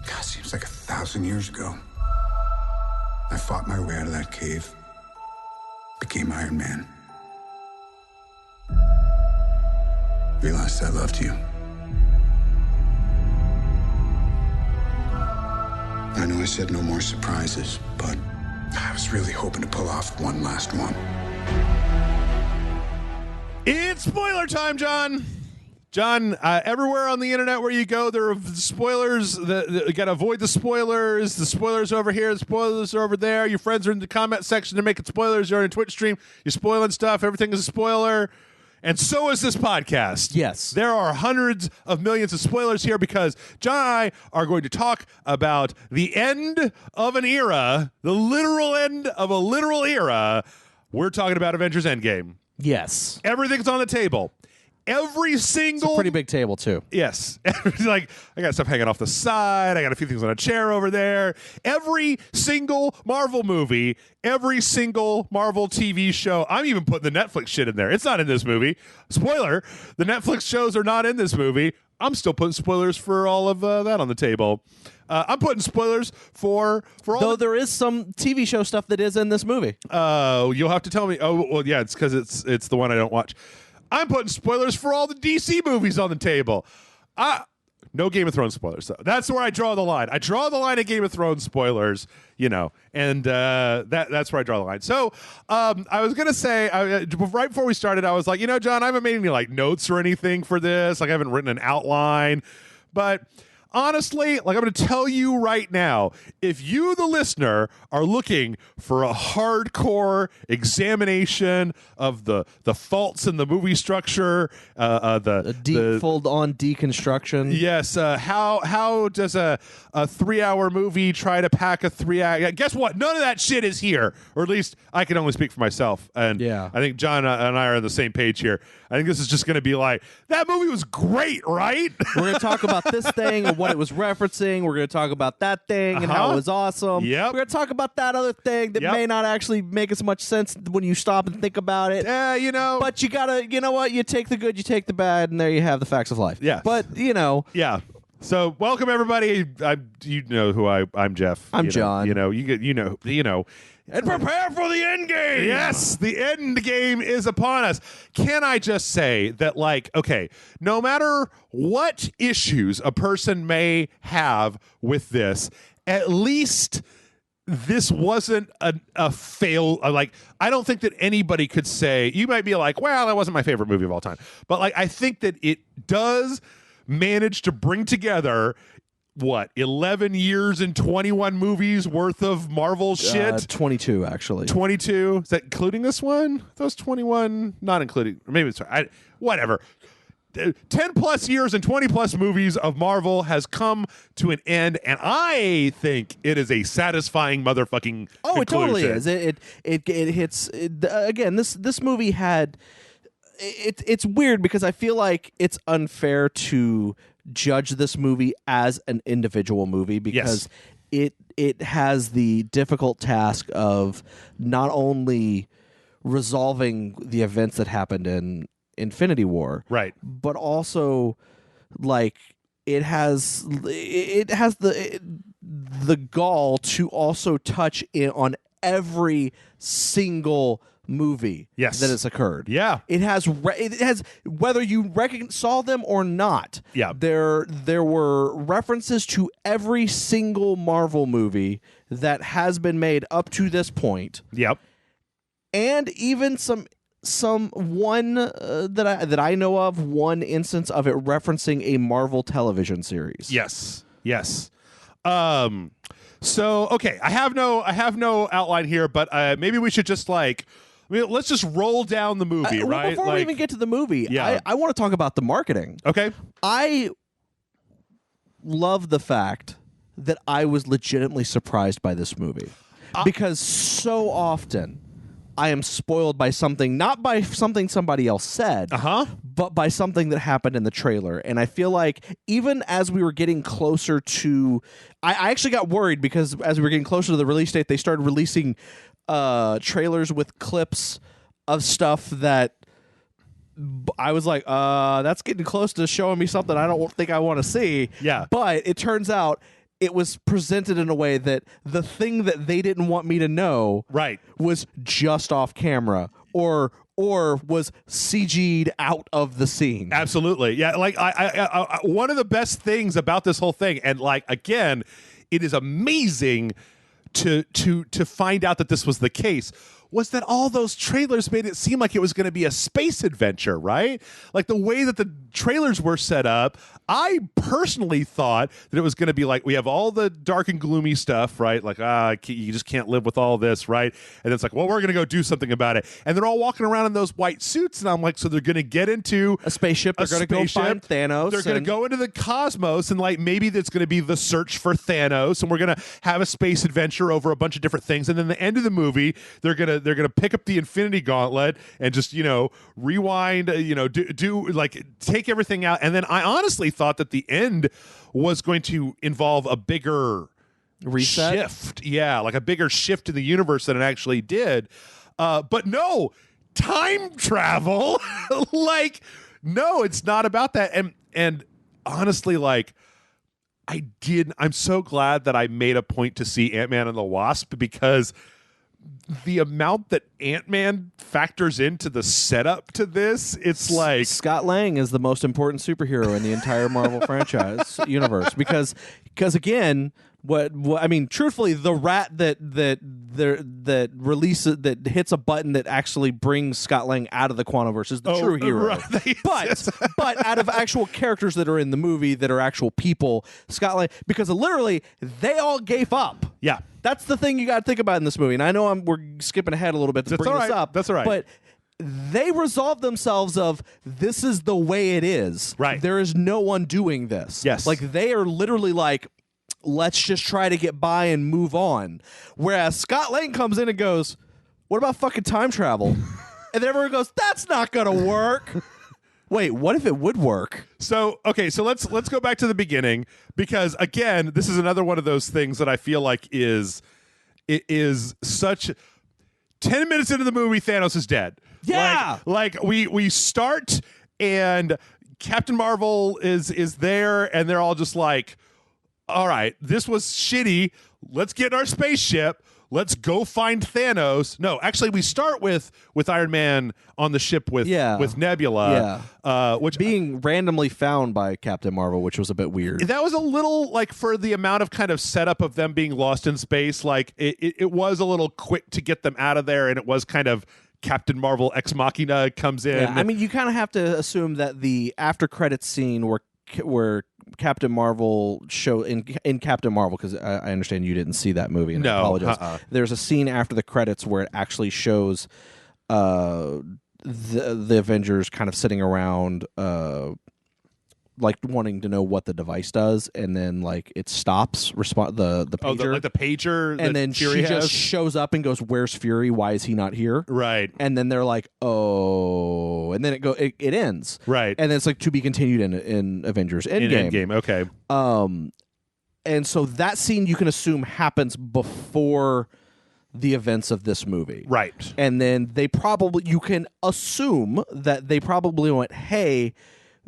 God, seems like 1,000 years ago. I fought my way out of that cave, became Iron Man. Realized I loved you. I know I said no more surprises, but I was really hoping to pull off one last one. It's spoiler time, John. John, everywhere on the internet where you go, there are spoilers. You got to avoid the spoilers. The spoilers over here. The spoilers are over there. Your friends are in the comment section. They're making spoilers. You're on a Twitch stream. You're spoiling stuff. Everything is a spoiler. And so is this podcast. Yes. There are hundreds of millions of spoilers here because John and I are going to talk about the end of an era, the literal end of a literal era. We're talking about Avengers Endgame. Yes. Everything's on the table. Every single... It's a pretty big table, too. Yes. Like, I got stuff hanging off the side. I got a few things on a chair over there. Every single Marvel movie, every single Marvel TV show. I'm even putting the Netflix shit in there. It's not in this movie. Spoiler, the Netflix shows are not in this movie. I'm still putting spoilers for all of that on the table. I'm putting spoilers for all... Though there is some TV show stuff that is in this movie. You'll have to tell me. Oh, well, yeah, it's because it's the one I don't watch. I'm putting spoilers for all the DC movies on the table. No Game of Thrones spoilers, though. That's where I draw the line. I draw the line at Game of Thrones spoilers, and that's where I draw the line. So I was going to say, right before we started, I was like, John, I haven't made any notes or anything for this. Like, I haven't written an outline. But honestly, I'm going to tell you right now, if you, the listener, are looking for a hardcore examination of the faults in the movie structure, the fold-on deconstruction. Yes. How does a 3-hour movie try to pack a 3-hour? Guess what? None of that shit is here, or at least I can only speak for myself. And yeah. I think John and I are on the same page here. I think this is just going to be like, that movie was great, right? We're going to talk about this thing and what it was referencing. We're going to talk about that thing and how it was awesome. Yep. We're going to talk about that other thing that may not actually make as much sense when you stop and think about it. But you got to, you take the good, you take the bad, and there you have the facts of life. Yeah. But, Yeah. So welcome everybody. You know who I'm Jeff. I'm John. And prepare for the end game. Yes, the end game is upon us. Can I just say that, no matter what issues a person may have with this, at least this wasn't a fail. I don't think that anybody could say, you might be like, well, that wasn't my favorite movie of all time. But I think that it does manage to bring together 11 years and 21 movies worth of Marvel shit? 22, actually. 22? Is that including this one? Those 21? Not including. Maybe it's whatever. 10 plus years and 20 plus movies of Marvel has come to an end, and I think it is a satisfying motherfucking conclusion. It totally is. It hits again. This movie had. It's weird because I feel like it's unfair to judge this movie as an individual movie because it has the difficult task of not only resolving the events that happened in Infinity War, right, but also it has the gall to also touch in on every single movie that has occurred. Yeah, it has whether you saw them or not. Yeah, there were references to every single Marvel movie that has been made up to this point. Yep, and even some one that I know of, one instance of it referencing a Marvel television series. Yes. So okay, I have no outline here, but maybe we should just let's just roll down the movie, right? Before we even get to the movie, I want to talk about the marketing. Okay. I love the fact that I was legitimately surprised by this movie because so often I am spoiled by something, not by something somebody else said, but by something that happened in the trailer. And I feel like even as we were getting closer to... I actually got worried because as we were getting closer to the release date, they started releasing trailers with clips of stuff that I was like, that's getting close to showing me something I don't think I want to see. Yeah. But it turns out it was presented in a way that the thing that they didn't want me to know Right. was just off camera or was CG'd out of the scene. Absolutely. Yeah, like I one of the best things about this whole thing, and like again, it is amazing to find out that this was the case, was that all those trailers made it seem like it was going to be a space adventure, right? Like the way that the trailers were set up, I personally thought that it was going to be like, we have all the dark and gloomy stuff, right? Like, you just can't live with all this, right? And it's like, well, we're going to go do something about it. And they're all walking around in those white suits, and I'm like, so they're going to get into a spaceship. They're going to go find Thanos. They're going to go into the cosmos, and like maybe that's going to be the search for Thanos, and we're going to have a space adventure over a bunch of different things. And then the end of the movie, they're going to pick up the Infinity Gauntlet and just, rewind, do like take everything out. And then I honestly thought that the end was going to involve a bigger reset shift. Yeah, like a bigger shift in the universe than it actually did. But no, time travel. Like, no, it's not about that. And honestly, like, I'm so glad that I made a point to see Ant-Man and the Wasp, because the amount that Ant-Man factors into the setup to this, it's like Scott Lang is the most important superhero in the entire Marvel franchise universe, because again, what I mean, truthfully, the rat that releases, that hits a button that actually brings Scott Lang out of the Quantumverse is the true hero. Right. But out of actual characters that are in the movie that are actual people, Scott Lang, because literally they all gave up. Yeah. That's the thing you got to think about in this movie. And I know we're skipping ahead a little bit to bring this up. That's all right. But they resolve themselves of, this is the way it is. Right. There is no one doing this. Yes. Like, they are literally like, let's just try to get by and move on. Whereas Scott Lang comes in and goes, what about fucking time travel? And then everyone goes, that's not going to work. Wait, what if it would work? So let's go back to the beginning, because again, this is another one of those things that I feel like is such 10 minutes into the movie, Thanos is dead. Yeah. Like we start and Captain Marvel is there, and they're all just like, all right, this was shitty. Let's get in our spaceship. Let's go find Thanos. No, actually, we start with Iron Man on the ship with Nebula. Yeah. Which being randomly found by Captain Marvel, which was a bit weird. That was a little, like, for the amount of kind of setup of them being lost in space, like it was a little quick to get them out of there, and it was kind of Captain Marvel Ex Machina comes in. Yeah, I mean, you kind of have to assume that the after credits scene where Captain Marvel in Captain Marvel, because I understand you didn't see that movie, and I apologize. There's a scene after the credits where it actually shows the Avengers kind of sitting around like wanting to know what the device does, and then like it stops the pager, the pager, and then Fury she just shows up and goes, "Where's Fury? Why is he not here?" Right, and then they're like, "Oh," and then it ends, right, and then it's like to be continued in Avengers Endgame. In Endgame, okay. And so that scene you can assume happens before the events of this movie, right? And then you can assume that they probably went, "Hey,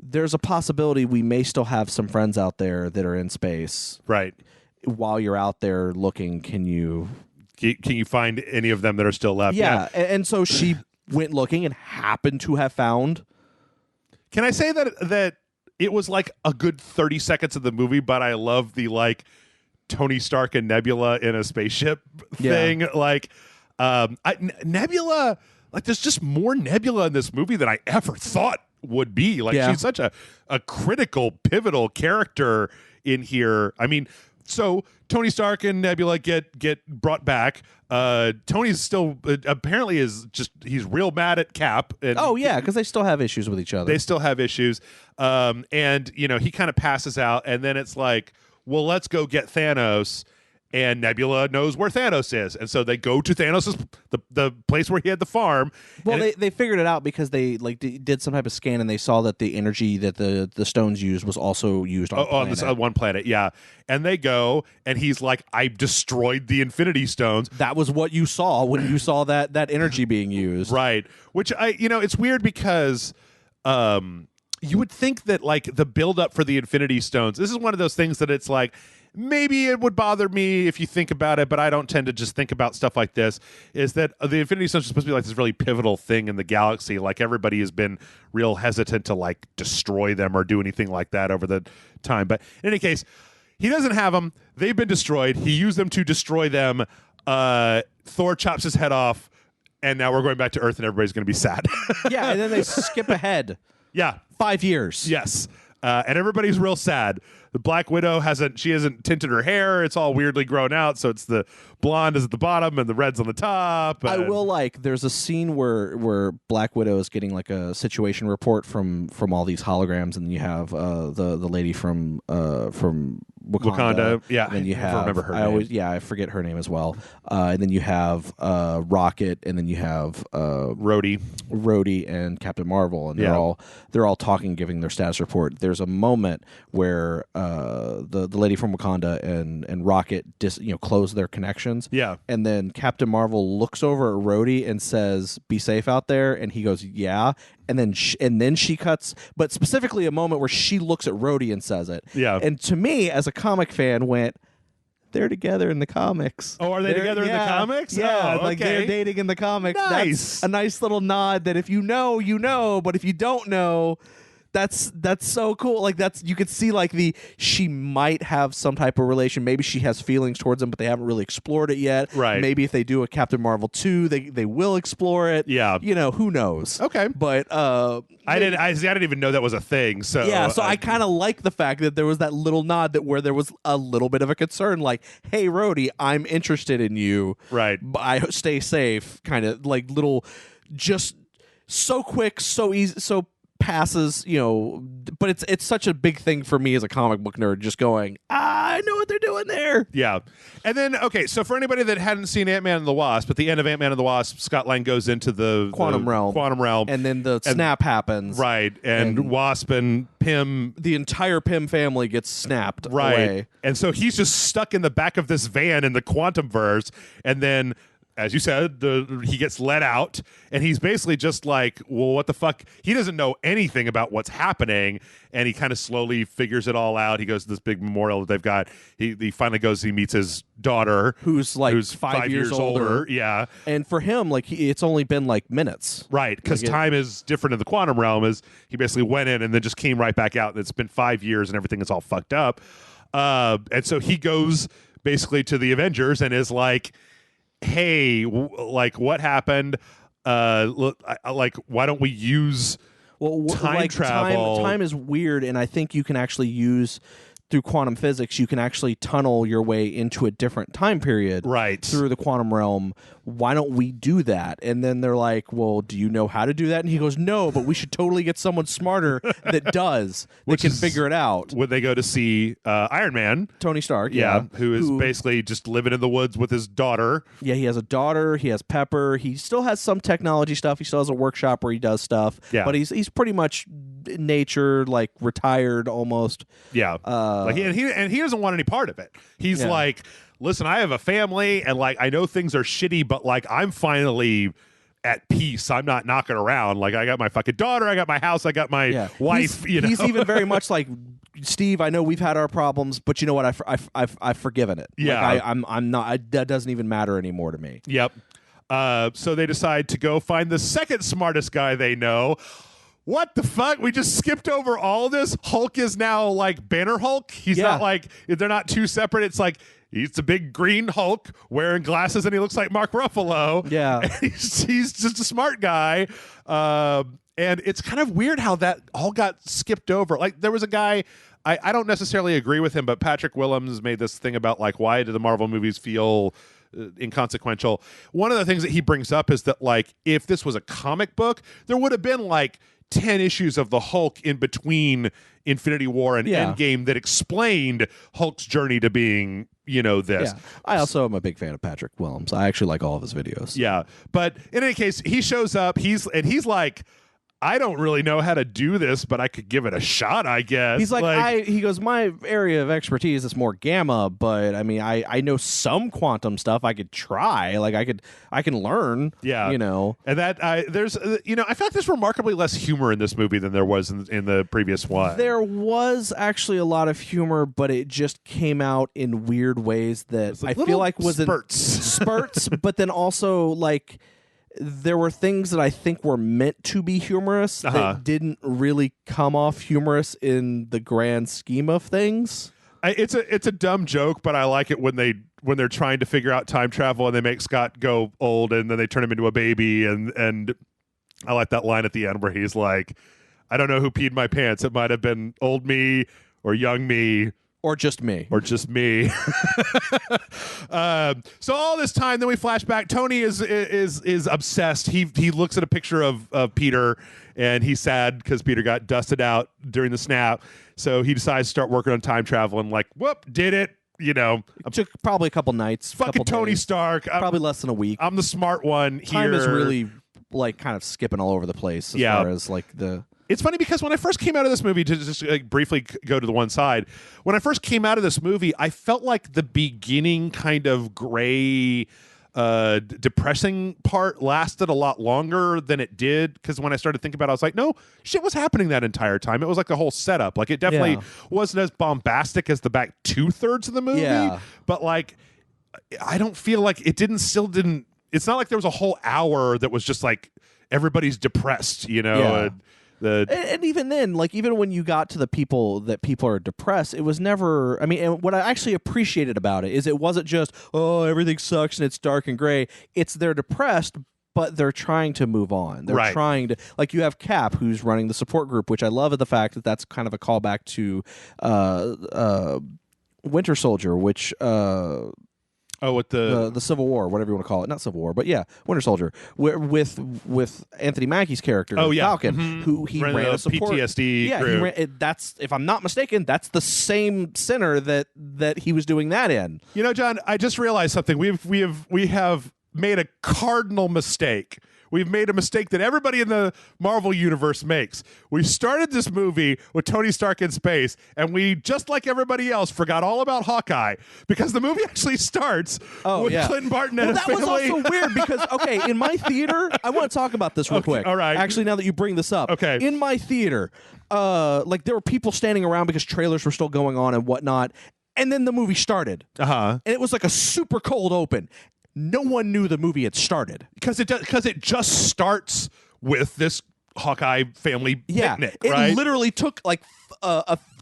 there's a possibility we may still have some friends out there that are in space. Right. While you're out there looking, can you find any of them that are still left?" Yeah. And so she went looking and happened to have found. Can I say that it was like a good 30 seconds of the movie, but I love the like Tony Stark and Nebula in a spaceship thing. Yeah. Like Nebula, like there's just more Nebula in this movie than I ever thought would be. Like she's such a critical, pivotal character in here. I mean, so Tony Stark and Nebula get brought back. Tony's still apparently he's real mad at Cap. And because they still have issues with each other. They still have issues. And he kind of passes out, and then it's like, well, let's go get Thanos. And Nebula knows where Thanos is, and so they go to Thanos' the place where he had the farm. Well, they figured it out because they did some type of scan, and they saw that the energy that the stones used was also used on this one planet. Yeah, and they go, and he's like, "I destroyed the Infinity Stones." That was what you saw when you saw that energy being used, right? Which it's weird because you would think that like the build up for the Infinity Stones. This is one of those things that it's like, maybe it would bother me if you think about it, but I don't tend to just think about stuff like this, is that the Infinity Stones are supposed to be like this really pivotal thing in the galaxy. Like everybody has been real hesitant to like destroy them or do anything like that over the time. But in any case, he doesn't have them. They've been destroyed. He used them to destroy them. Thor chops his head off, and now we're going back to Earth, and everybody's going to be sad. Yeah, and then they skip ahead Yeah. 5 years. Yes. And everybody's real sad. The Black Widow hasn't tinted her hair. It's all weirdly grown out. So it's the blonde is at the bottom and the red's on the top. I will there's a scene where Black Widow is getting like a situation report from all these holograms, and you have the lady from Wakanda. Yeah. And then you I have remember her name. I forget her name as well. And then you have Rocket, and then you have Rhodey and Captain Marvel, and they're all talking, giving their status report. There's a moment where the lady from Wakanda and Rocket close their connections. Yeah. And then Captain Marvel looks over at Rhodey and says, "Be safe out there." And he goes, "Yeah." And then she cuts, but specifically a moment where she looks at Rhodey and says it. Yeah. And to me, as a comic fan, they're together in the comics. Oh, are they together in the comics? Yeah, oh, like they're dating in the comics. Nice. That's a nice little nod that if you know, you know, but if you don't know, that's so cool. Like you could see like she might have some type of relation. Maybe she has feelings towards him, but they haven't really explored it yet. Right. Maybe if they do a Captain Marvel 2, they will explore it. Yeah. Who knows? Okay. But I didn't even know that was a thing. So yeah, so I kind of like the fact that there was that little nod where there was a little bit of a concern, like, "Hey, Rhodey, I'm interested in you. Right. I stay safe." Kind of like little, just so quick, so easy, so passes, but it's such a big thing for me as a comic book nerd, just going, I know what they're doing there. Yeah. And then, okay, so for anybody that hadn't seen Ant-Man and the Wasp, at the end of Ant-Man and the Wasp, Scott Lang goes into the quantum realm. And then the snap happens. Right. And Wasp and Pym. The entire Pym family gets snapped away. And so he's just stuck in the back of this van in the quantum verse. And then, as you said, he gets let out, and he's basically just like, well, what the fuck? He doesn't know anything about what's happening, and he kind of slowly figures it all out. He goes to this big memorial that they've got. He finally goes, he meets his daughter, who's 5 years older. Yeah. And for him, like, it's only been like minutes. Right, because time is different in the quantum realm. Is he basically went in and then just came right back out, and it's been 5 years, and everything is all fucked up. And so he goes basically to the Avengers and is like, hey, like, what happened? Like, why don't we use time travel? Time is weird, and I think you can actually use, through quantum physics, you can actually tunnel your way into a different time period through the quantum realm. Why don't we do that? And then they're like, well, do you know how to do that? And he goes, no, but we should totally get someone smarter that does, that can figure it out. When they go to see Iron Man. Tony Stark, who is basically just living in the woods with his daughter. Yeah, he has a daughter. He has Pepper. He still has some technology stuff. He still has a workshop where he does stuff. Yeah. But he's pretty much nature, like, retired almost. Yeah. He doesn't want any part of it. He's like, listen, I have a family, and like, I know things are shitty, but like, I'm finally at peace. I'm not knocking around. Like, I got my fucking daughter, I got my house, I got my wife. He's even very much like, Steve, I know we've had our problems, but you know what? I've forgiven it. Yeah, like, I'm not. That doesn't even matter anymore to me. Yep. So they decide to go find the second smartest guy they know. What the fuck? We just skipped over all this. Hulk is now like Banner Hulk. He's not like, they're not two separate. It's like, he's a big green Hulk wearing glasses, and he looks like Mark Ruffalo. Yeah. And he's just a smart guy. And it's kind of weird how that all got skipped over. Like, there was a guy, I don't necessarily agree with him, but Patrick Willems made this thing about like, why do the Marvel movies feel inconsequential? One of the things that he brings up is that, like, if this was a comic book, there would have been like 10 issues of the Hulk in between Infinity War and Endgame that explained Hulk's journey to being, this. Yeah. I also am a big fan of Patrick Willems. I actually like all of his videos. Yeah. But in any case, he shows up, he's like, I don't really know how to do this, but I could give it a shot, I guess. He's like, he goes, my area of expertise is more gamma, but I mean, I know some quantum stuff. I could try. Like I can learn. Yeah, you know. And that there's you know, I feel like there's remarkably less humor in this movie than there was in the previous one. There was actually a lot of humor, but it just came out in weird ways that I feel like was spurts, but then also like. There were things that I think were meant to be humorous that didn't really come off humorous in the grand scheme of things. It's a dumb joke, but I like it when they're trying to figure out time travel and they make Scott go old and then they turn him into a baby and I like that line at the end where he's like, I don't know who peed my pants. It might have been old me or young me. Or just me. So all this time, then we flash back. Tony is obsessed. He looks at a picture of Peter, and he's sad because Peter got dusted out during the snap. So he decides to start working on time travel, and like, whoop, did it. You know, it took probably a couple nights. Fucking Tony days, Stark. Probably less than a week. I'm the smart one here. Time is really like kind of skipping all over the place as far as like the. It's funny because when I first came out of this movie, to just like briefly go to the one side, when I first came out of this movie, I felt like the beginning kind of gray, depressing part lasted a lot longer than it did. Because when I started thinking about it, I was like, no, shit was happening that entire time. It was like the whole setup. Like it definitely wasn't as bombastic as the back 2/3 of the movie. But like, I don't feel like it didn't. It's not like there was a whole hour that was just like everybody's depressed, you know. And even then, like even when you got to the people are depressed, it was never. I mean, and what I actually appreciated about it is it wasn't just everything sucks and it's dark and gray. It's they're depressed, but they're trying to move on. They're trying to, like you have Cap who's running the support group, which I love at the fact that that's kind of a callback to Winter Soldier, which. With the Civil War, whatever you want to call it, not Civil War, but yeah, Winter Soldier, with Anthony Mackie's character, Falcon, who he ran a support PTSD. Yeah, group. That's if I'm not mistaken, that's the same center that he was doing that in. You know, John, I just realized something. We have made a cardinal mistake. We've made a mistake that everybody in the Marvel universe makes. We started this movie with Tony Stark in space, and we, just like everybody else, forgot all about Hawkeye because the movie actually starts with Clinton Barton and his family. That was also weird because, okay, in my theater, I want to talk about this real quick. All right. Actually, now that you bring this up. Okay. In my theater, like there were people standing around because trailers were still going on and whatnot, and then the movie started. And it was like a super cold open. No one knew the movie had started because it just starts with this Hawkeye family picnic. Right? It literally took like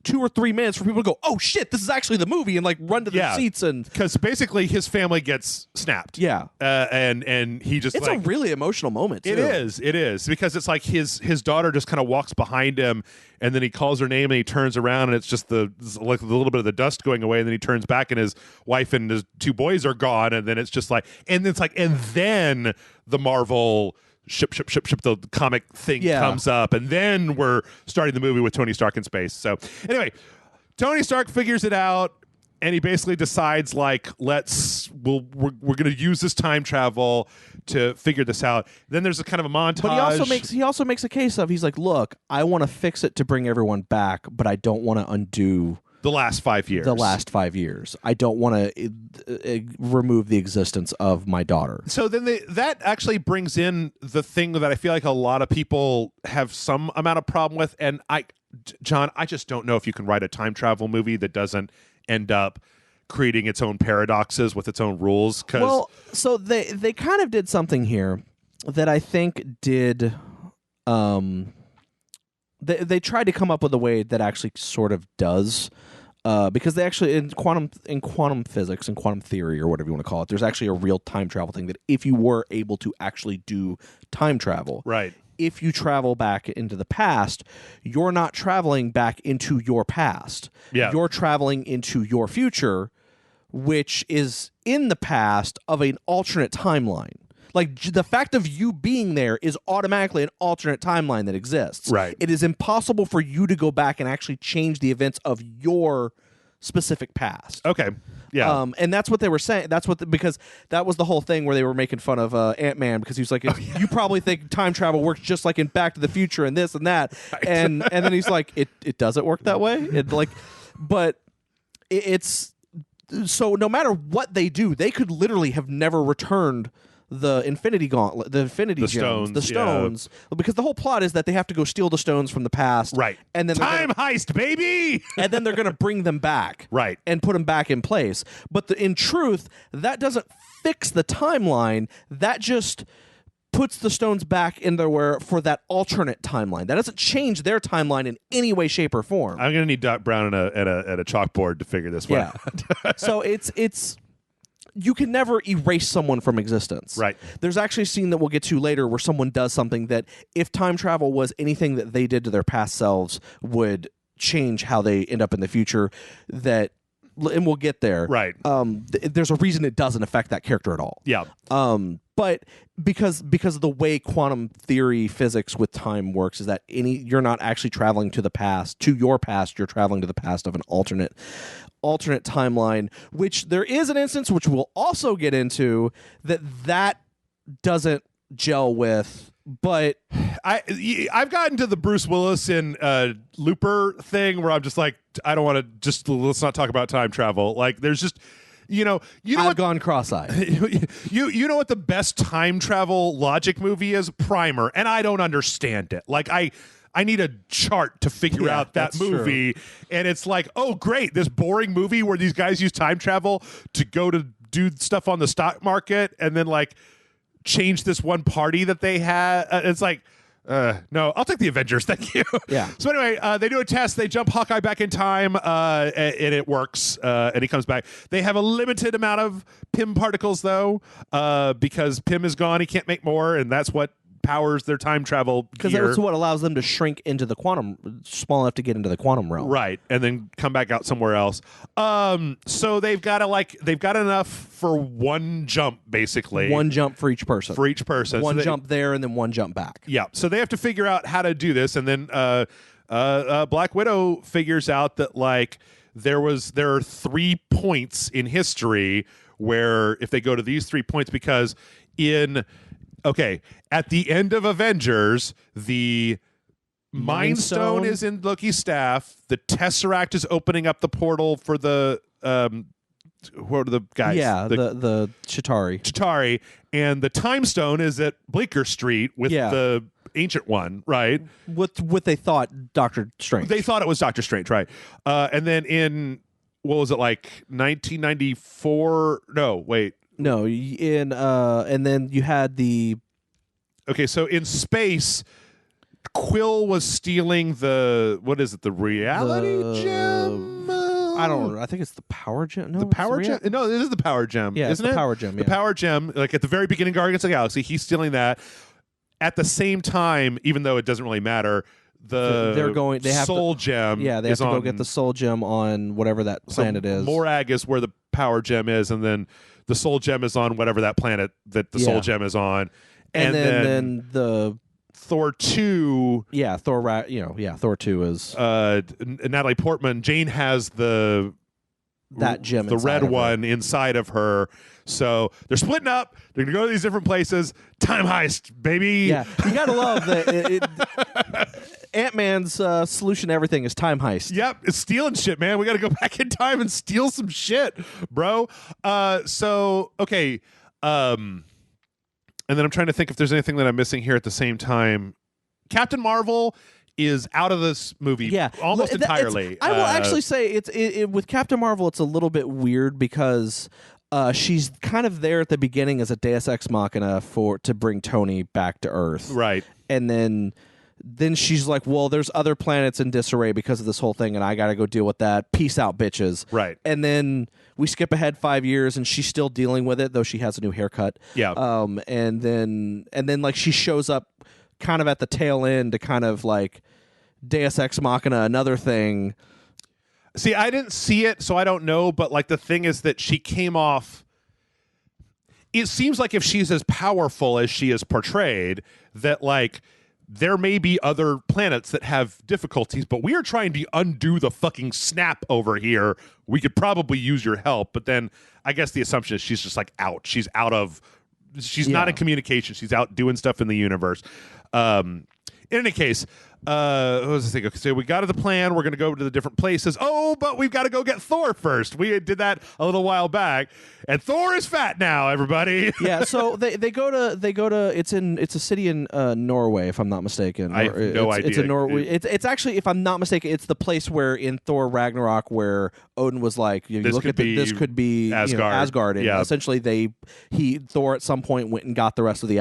2 or 3 minutes for people to go, "Oh shit, this is actually the movie," and like run to the seats and because basically his family gets snapped. And he just it's a really emotional moment. Too. It is because it's like his daughter just kind of walks behind him and then he calls her name and he turns around and it's just like a little bit of the dust going away and then he turns back and his wife and his 2 boys are gone and then it's just like and then the Marvel ship the comic thing comes up and then we're starting the movie with Tony Stark in space. So anyway, Tony Stark figures it out and he basically decides like we're going to use this time travel to figure this out. Then there's a kind of a montage. But he also makes a case of he's like, look, I want to fix it to bring everyone back, but I don't want to undo the last 5 years. I don't want to remove the existence of my daughter. So then that actually brings in the thing that I feel like a lot of people have some amount of problem with. And John, I just don't know if you can write a time travel movie that doesn't end up creating its own paradoxes with its own rules. Well, so they kind of did something here that I think did... They tried to come up with a way that actually sort of does... because they actually in quantum physics and quantum theory or whatever you want to call it, there's actually a real time travel thing that if you were able to actually do time travel, right? If you travel back into the past, you're not traveling back into your past. Yeah. You're traveling into your future, which is in the past of an alternate timeline. Like the fact of you being there is automatically an alternate timeline that exists. Right. It is impossible for you to go back and actually change the events of your specific past. Okay. Yeah. And that's what they were saying. That's what because that was the whole thing where they were making fun of Ant-Man because he was like, you probably think time travel works just like in Back to the Future and this and that, right. and then he's like, it doesn't work that way. But it's so no matter what they do, they could literally have never returned the Infinity Gauntlet, the Infinity Gems, the stones, because the whole plot is that they have to go steal the stones from the past, right? And then heist, baby, and then they're going to bring them back, right, and put them back in place. But in truth, that doesn't fix the timeline. That just puts the stones back in there for that alternate timeline. That doesn't change their timeline in any way, shape, or form. I'm going to need Doc Brown at a chalkboard to figure this one out. So it's. You can never erase someone from existence. Right. There's actually a scene that we'll get to later where someone does something that, if time travel was anything that they did to their past selves, would change how they end up in the future. And we'll get there. Right. There's a reason it doesn't affect that character at all. Yeah. But because of the way quantum theory physics with time works is that you're not actually traveling to the past, to your past, you're traveling to the past of an alternate timeline, which there is an instance which we'll also get into that doesn't gel with. But I've gotten to the Bruce Willis in Looper thing where I'm just like, I don't want to let's not talk about time travel. Like there's just you know I've gone cross-eyed. you know what the best time travel logic movie is? Primer, and I don't understand it. Like I need a chart to figure out that movie. True. And it's like, oh, great, this boring movie where these guys use time travel to go to do stuff on the stock market and then like change this one party that they had. It's like, no, I'll take the Avengers. Thank you. Yeah. So anyway, they do a test. They jump Hawkeye back in time, and it works. And he comes back. They have a limited amount of Pym particles, though, because Pym is gone. He can't make more, and that's what powers their time travel because that's what allows them to shrink into the quantum, small enough to get into the quantum realm, right, and then come back out somewhere else. So they've got enough for one jump, basically, one jump for each person, one jump there and then one jump back. Yeah, so they have to figure out how to do this, and then Black Widow figures out that like there are 3 points in history where if they go to these 3 points, because at the end of Avengers, the Mind Stone is in Loki's staff. The Tesseract is opening up the portal for the who are the guys? Yeah, the Chitauri. Chitauri, and the Time Stone is at Bleecker Street with the Ancient One, right? What they thought Doctor Strange. They thought it was Doctor Strange, right? And then in what was it, like 1994? No, wait. No, and then you had the. Okay, so in space, Quill was stealing the reality gem? I don't know. I think it's the power gem. No, the power gem. No, it is the power gem. Yeah, isn't it's it? The power gem. The power gem, like at the very beginning of Guardians of the Galaxy, he's stealing that. At the same time, even though it doesn't really matter, they have soul gem. Yeah, they have to go get the soul gem on whatever that planet is. Morag is where the power gem is, and then the soul gem is on whatever that planet that the soul gem is on. And then the Thor 2. Yeah, Thor 2 is Natalie Portman. Jane has that gem, the red one inside of her. So they're splitting up. They're gonna go to these different places. Time heist, baby. Yeah, you gotta love that. Ant-Man's solution to everything is time heist. Yep, it's stealing shit, man. We got to go back in time and steal some shit, bro. Okay. And then I'm trying to think if there's anything that I'm missing here at the same time. Captain Marvel is out of this movie almost entirely. I will actually say with Captain Marvel, it's a little bit weird because she's kind of there at the beginning as a Deus Ex Machina to bring Tony back to Earth. Right. And then she's like, well, there's other planets in disarray because of this whole thing, and I got to go deal with that. Peace out, bitches. Right. And then we skip ahead 5 years, and she's still dealing with it, though she has a new haircut. Yeah. And then like she shows up kind of at the tail end to kind of like Deus Ex Machina, another thing. See, I didn't see it, so I don't know, but like the thing is that she came off. It seems like if she's as powerful as she is portrayed, that like there may be other planets that have difficulties, but we are trying to undo the fucking snap over here. We could probably use your help. But then I guess the assumption is she's just like out. She's not in communication. She's out doing stuff in the universe. In any case, what was the thing? Okay, so we got to the plan. We're going to go to the different places. Oh, but we've got to go get Thor first. We did that a little while back, and Thor is fat now. Everybody. Yeah. So they go to it's a city in Norway, if I'm not mistaken. I have no idea. It's in Norway. It's actually, if I'm not mistaken, it's the place where in Thor Ragnarok where Odin was like, this could be Asgard. And essentially Thor at some point went and got the rest of the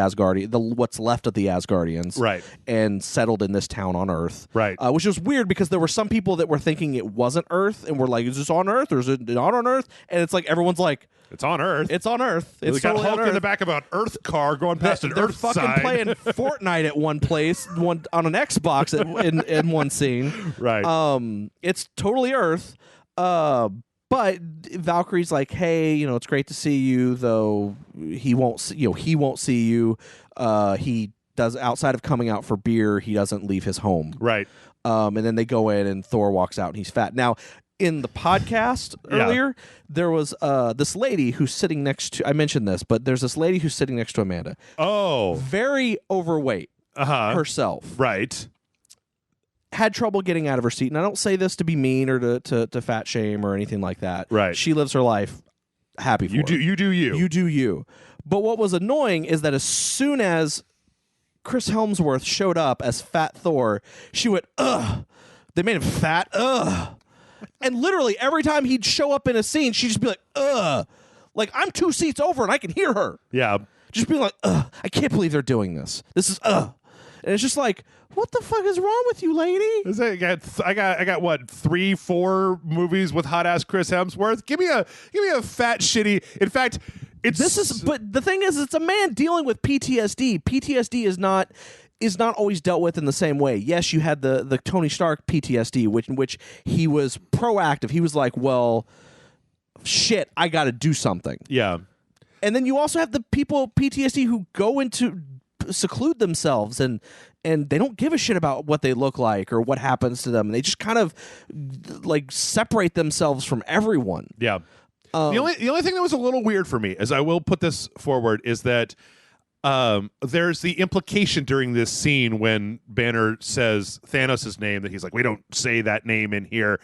what's left of the Asgardians, right, and settled in this town on Earth, right, which was weird because there were some people that were thinking it wasn't Earth and were like, is this on Earth or is it not on Earth? And it's like everyone's like, it's on Earth. It's on Earth. It's got totally Hulk on Earth. in the back of an Earth car going past an Earth sign. They're fucking playing Fortnite at one place, on an Xbox in one scene. Right. It's totally Earth. But Valkyrie's like, hey, it's great to see you, though he won't see you. He does, outside of coming out for beer, he doesn't leave his home. Right. And then they go in and Thor walks out and he's fat. Now, in the podcast earlier, there was this lady who's sitting next to, I mentioned this, but there's this lady who's sitting next to Amanda. Oh. Very overweight herself. Right. Had trouble getting out of her seat. And I don't say this to be mean or to fat shame or anything like that. Right. She lives her life happy for you. You do you. You do you. But what was annoying is that as soon as Chris Hemsworth showed up as Fat Thor, she went, ugh. They made him fat, ugh. And literally every time he'd show up in a scene, she'd just be like, ugh. Like, I'm 2 seats over and I can hear her. Yeah. Just being like, ugh. I can't believe they're doing this. This is, ugh. And it's just like, what the fuck is wrong with you, lady? I got what, 3-4 movies with hot ass Chris Hemsworth? Give me a fat shitty. In fact, but the thing is, it's a man dealing with PTSD. PTSD is not always dealt with in the same way. Yes, you had the Tony Stark PTSD, which he was proactive. He was like, well, shit, I got to do something. Yeah. And then you also have the people PTSD who go into seclude themselves and they don't give a shit about what they look like or what happens to them. And they just kind of like separate themselves from everyone. Yeah. The only thing that was a little weird for me, as I will put this forward, is that there's the implication during this scene when Banner says Thanos' name, that he's like, we don't say that name in here,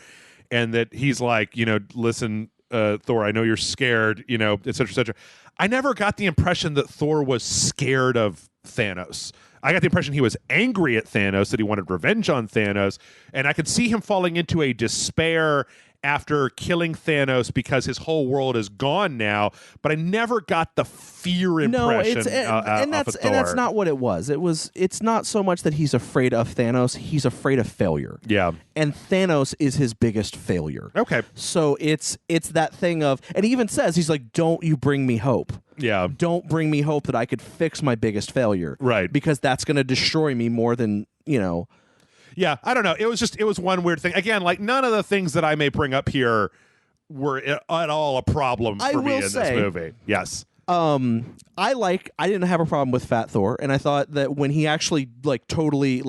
and that he's like, listen, Thor, I know you're scared, et cetera, et cetera. I never got the impression that Thor was scared of Thanos. I got the impression he was angry at Thanos, that he wanted revenge on Thanos, and I could see him falling into a despair after killing Thanos because his whole world is gone now, but I never got the fear impression. And that's not what it was. It's not so much that he's afraid of Thanos, he's afraid of failure. Yeah. And Thanos is his biggest failure. Okay. So it's that thing of, and he even says, he's like, don't you bring me hope. Yeah. Don't bring me hope that I could fix my biggest failure. Right. Because that's going to destroy me more than, Yeah, I don't know. It was one weird thing. Again, like none of the things that I may bring up here were at all a problem for me in this movie. Yes. I didn't have a problem with Fat Thor, and I thought that when he actually totally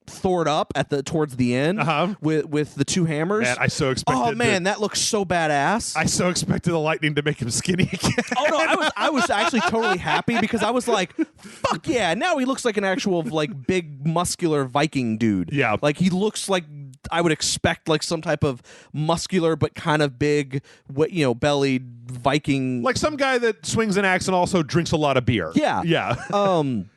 Thored up towards the end with the two hammers. Man, I so expected. Oh man, that looks so badass. I so expected the lightning to make him skinny again. Oh no, I was actually totally happy because I was like, fuck yeah, now he looks like an actual big muscular Viking dude. Yeah, he looks like I would expect some type of muscular but kind of big, bellied Viking, like some guy that swings an axe and also drinks a lot of beer. Yeah.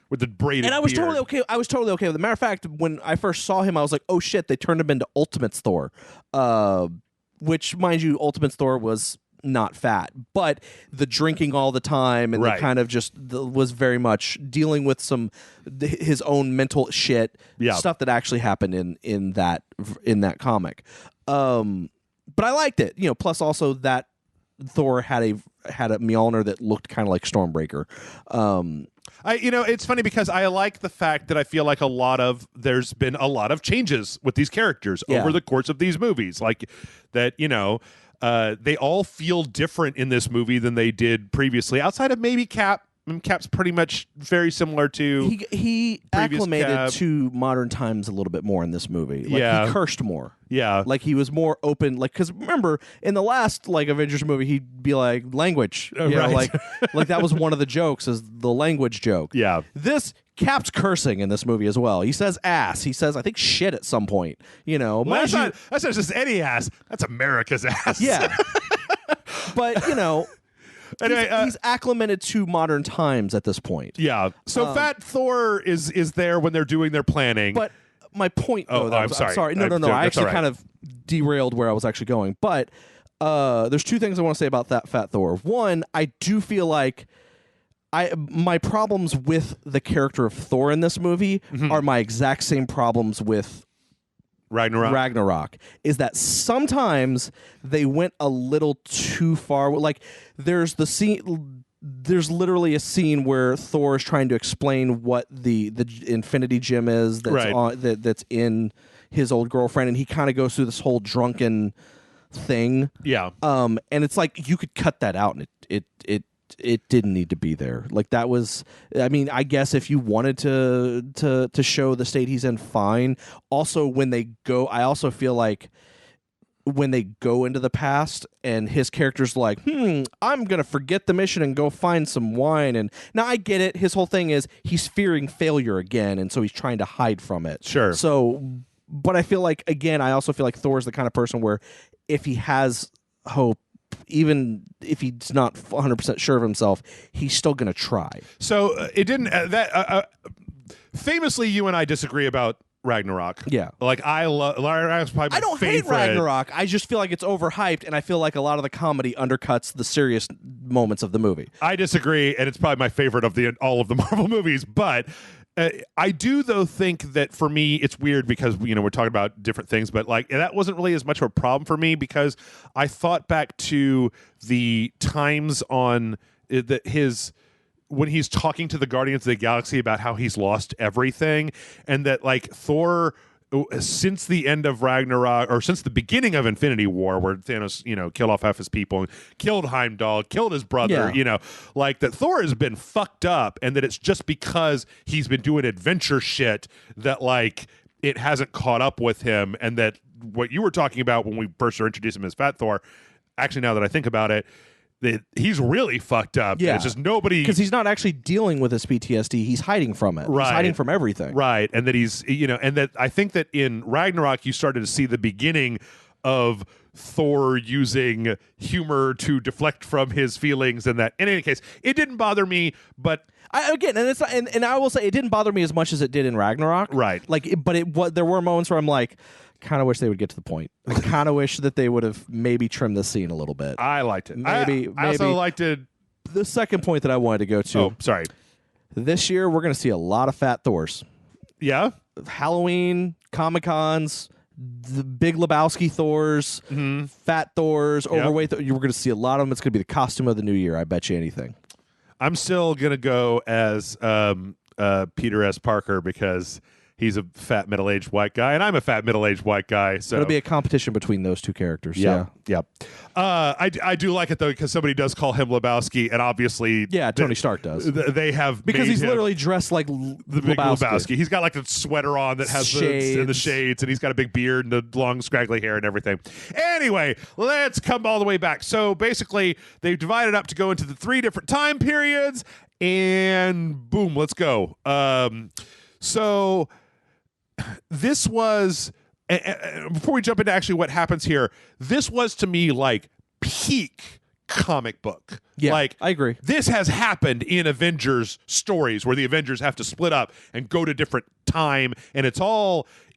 With the braided and I was beard. totally okay. I was totally okay with it. Matter of fact, when I first saw him, I was like, "Oh shit!" They turned him into Ultimates Thor, which, mind you, Ultimates Thor was not fat, but the drinking all the time and the kind of just was very much dealing with his own mental shit, stuff that actually happened in that comic. But I liked it, Plus, also that Thor had a Mjolnir that looked kind of like Stormbreaker. It's funny because I like the fact that I feel like there's been a lot of changes with these characters over the course of these movies. Like that, they all feel different in this movie than they did previously, outside of maybe Cap. Cap's pretty much very similar to he previous acclimated Cap. to modern times a little bit more in this movie. Like, Yeah. he cursed more. Yeah. Like, he was more open. Like, because remember, in the last like Avengers movie, he'd be like, language. You know, Right. like that was one of the jokes, is the language joke. Yeah. This Cap's cursing in this movie as well. He says ass. He says, I think, shit at some point. You know, Well, mind you- that's not just any ass. That's America's ass. yeah. But, you know, Anyway, he's acclimated to modern times at this point. yeah. So Fat Thor is there when they're doing their planning. But my point, Oh, though, I'm sorry. No, I That's actually all right. kind of derailed where I was actually going. But there's two things I want to say about that Fat Thor. One, I do feel like my problems with the character of Thor in this movie are my exact same problems with Ragnarok. Is that sometimes they went a little too far. Like, there's the scene. There's literally a scene where Thor is trying to explain what the Infinity Gem is that's Right. that's in his old girlfriend, and he kind of goes through this whole drunken thing. Yeah. And it's like, you could cut that out, and it didn't need to be there. Like, that was, I mean, I guess if you wanted to show the state he's in, fine. Also, when they go, I also feel like when they go into the past and his character's like, I'm gonna forget the mission and go find some wine. And now I get it. His whole thing is he's fearing failure again, and so he's trying to hide from it. Sure. So, but I feel like, again, I also feel like Thor's the kind of person where if he has hope, even if he's not 100% sure of himself, he's still going to try. So it didn't famously, you and I disagree about Ragnarok. Yeah. Like, Ragnarok's probably my I don't favorite. hate Ragnarok. I just feel like it's overhyped, and I feel like a lot of the comedy undercuts the serious moments of the movie. I disagree, and it's probably my favorite of all of the Marvel movies. But I do, though, think that for me it's weird because we're talking about different things, but like that wasn't really as much of a problem for me because I thought back to the times on when he's talking to the Guardians of the Galaxy about how he's lost everything, and that like Thor, since the end of Ragnarok, or since the beginning of Infinity War, where Thanos, killed off half his people, and killed Heimdall, killed his brother, like that Thor has been fucked up, and that it's just because he's been doing adventure shit that like it hasn't caught up with him, and that what you were talking about when we first introduced him as Fat Thor, actually now that I think about it, that he's really fucked up. Yeah. It's just nobody, because he's not actually dealing with his PTSD. He's hiding from it. Right. He's hiding from everything. Right. And that he's, and that I think that in Ragnarok, you started to see the beginning of Thor using humor to deflect from his feelings, and that in any case, it didn't bother me, but and I will say it didn't bother me as much as it did in Ragnarok. Right. But there were moments where I'm like, kind of wish they would get to the point. I kind of wish that they would have maybe trimmed the scene a little bit. I liked it. Maybe I also liked it. The second point that I wanted to go to. Oh, sorry. This year we're going to see a lot of Fat Thors. Yeah. Halloween, Comic-Cons, the Big Lebowski Thors, Fat Thors, overweight. We're going to see a lot of them. It's going to be the costume of the new year. I bet you anything. I'm still going to go as Peter S. Parker because he's a fat middle-aged white guy, and I'm a fat middle-aged white guy. So it'll be a competition between those two characters. Yeah. I do like it though because somebody does call him Lebowski, and obviously, Tony Stark does they have because made he's him literally dressed like the big Lebowski. He's got like the sweater on that has the shades, and he's got a big beard and the long scraggly hair and everything. Anyway, let's come all the way back. So basically, they've divided up to go into the 3 different time periods, and boom, let's go. So this was, before we jump into actually what happens here, this was to me like peak comic book. Yeah, like, I agree. This has happened in Avengers stories where the Avengers have to split up and go to different time, and it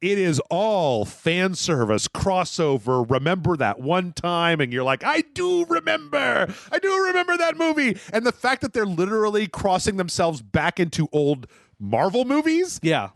is all fan service, crossover, remember that one time, and you're like, I do remember that movie. And the fact that they're literally crossing themselves back into old Marvel movies. Yeah.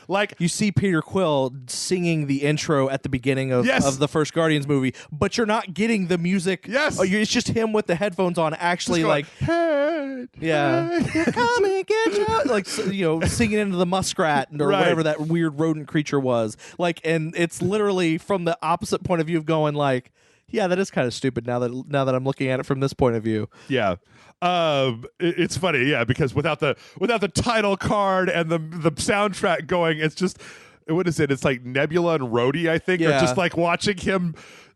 Like you see Peter Quill singing the intro at the beginning of the first Guardians movie, but you're not getting the music. Yes. It's just him with the headphones on actually going, like, hey, yeah. Come and get you. Like, singing into the muskrat or whatever that weird rodent creature was. Like, and it's literally from the opposite point of view of going like, Yeah, that is kind of stupid now that I'm looking at it from this point of view. Yeah. It's funny, yeah, because without the title card and the soundtrack going, it's just, what is it? It's like Nebula and Rhodey, I think, or Yeah. just like watching him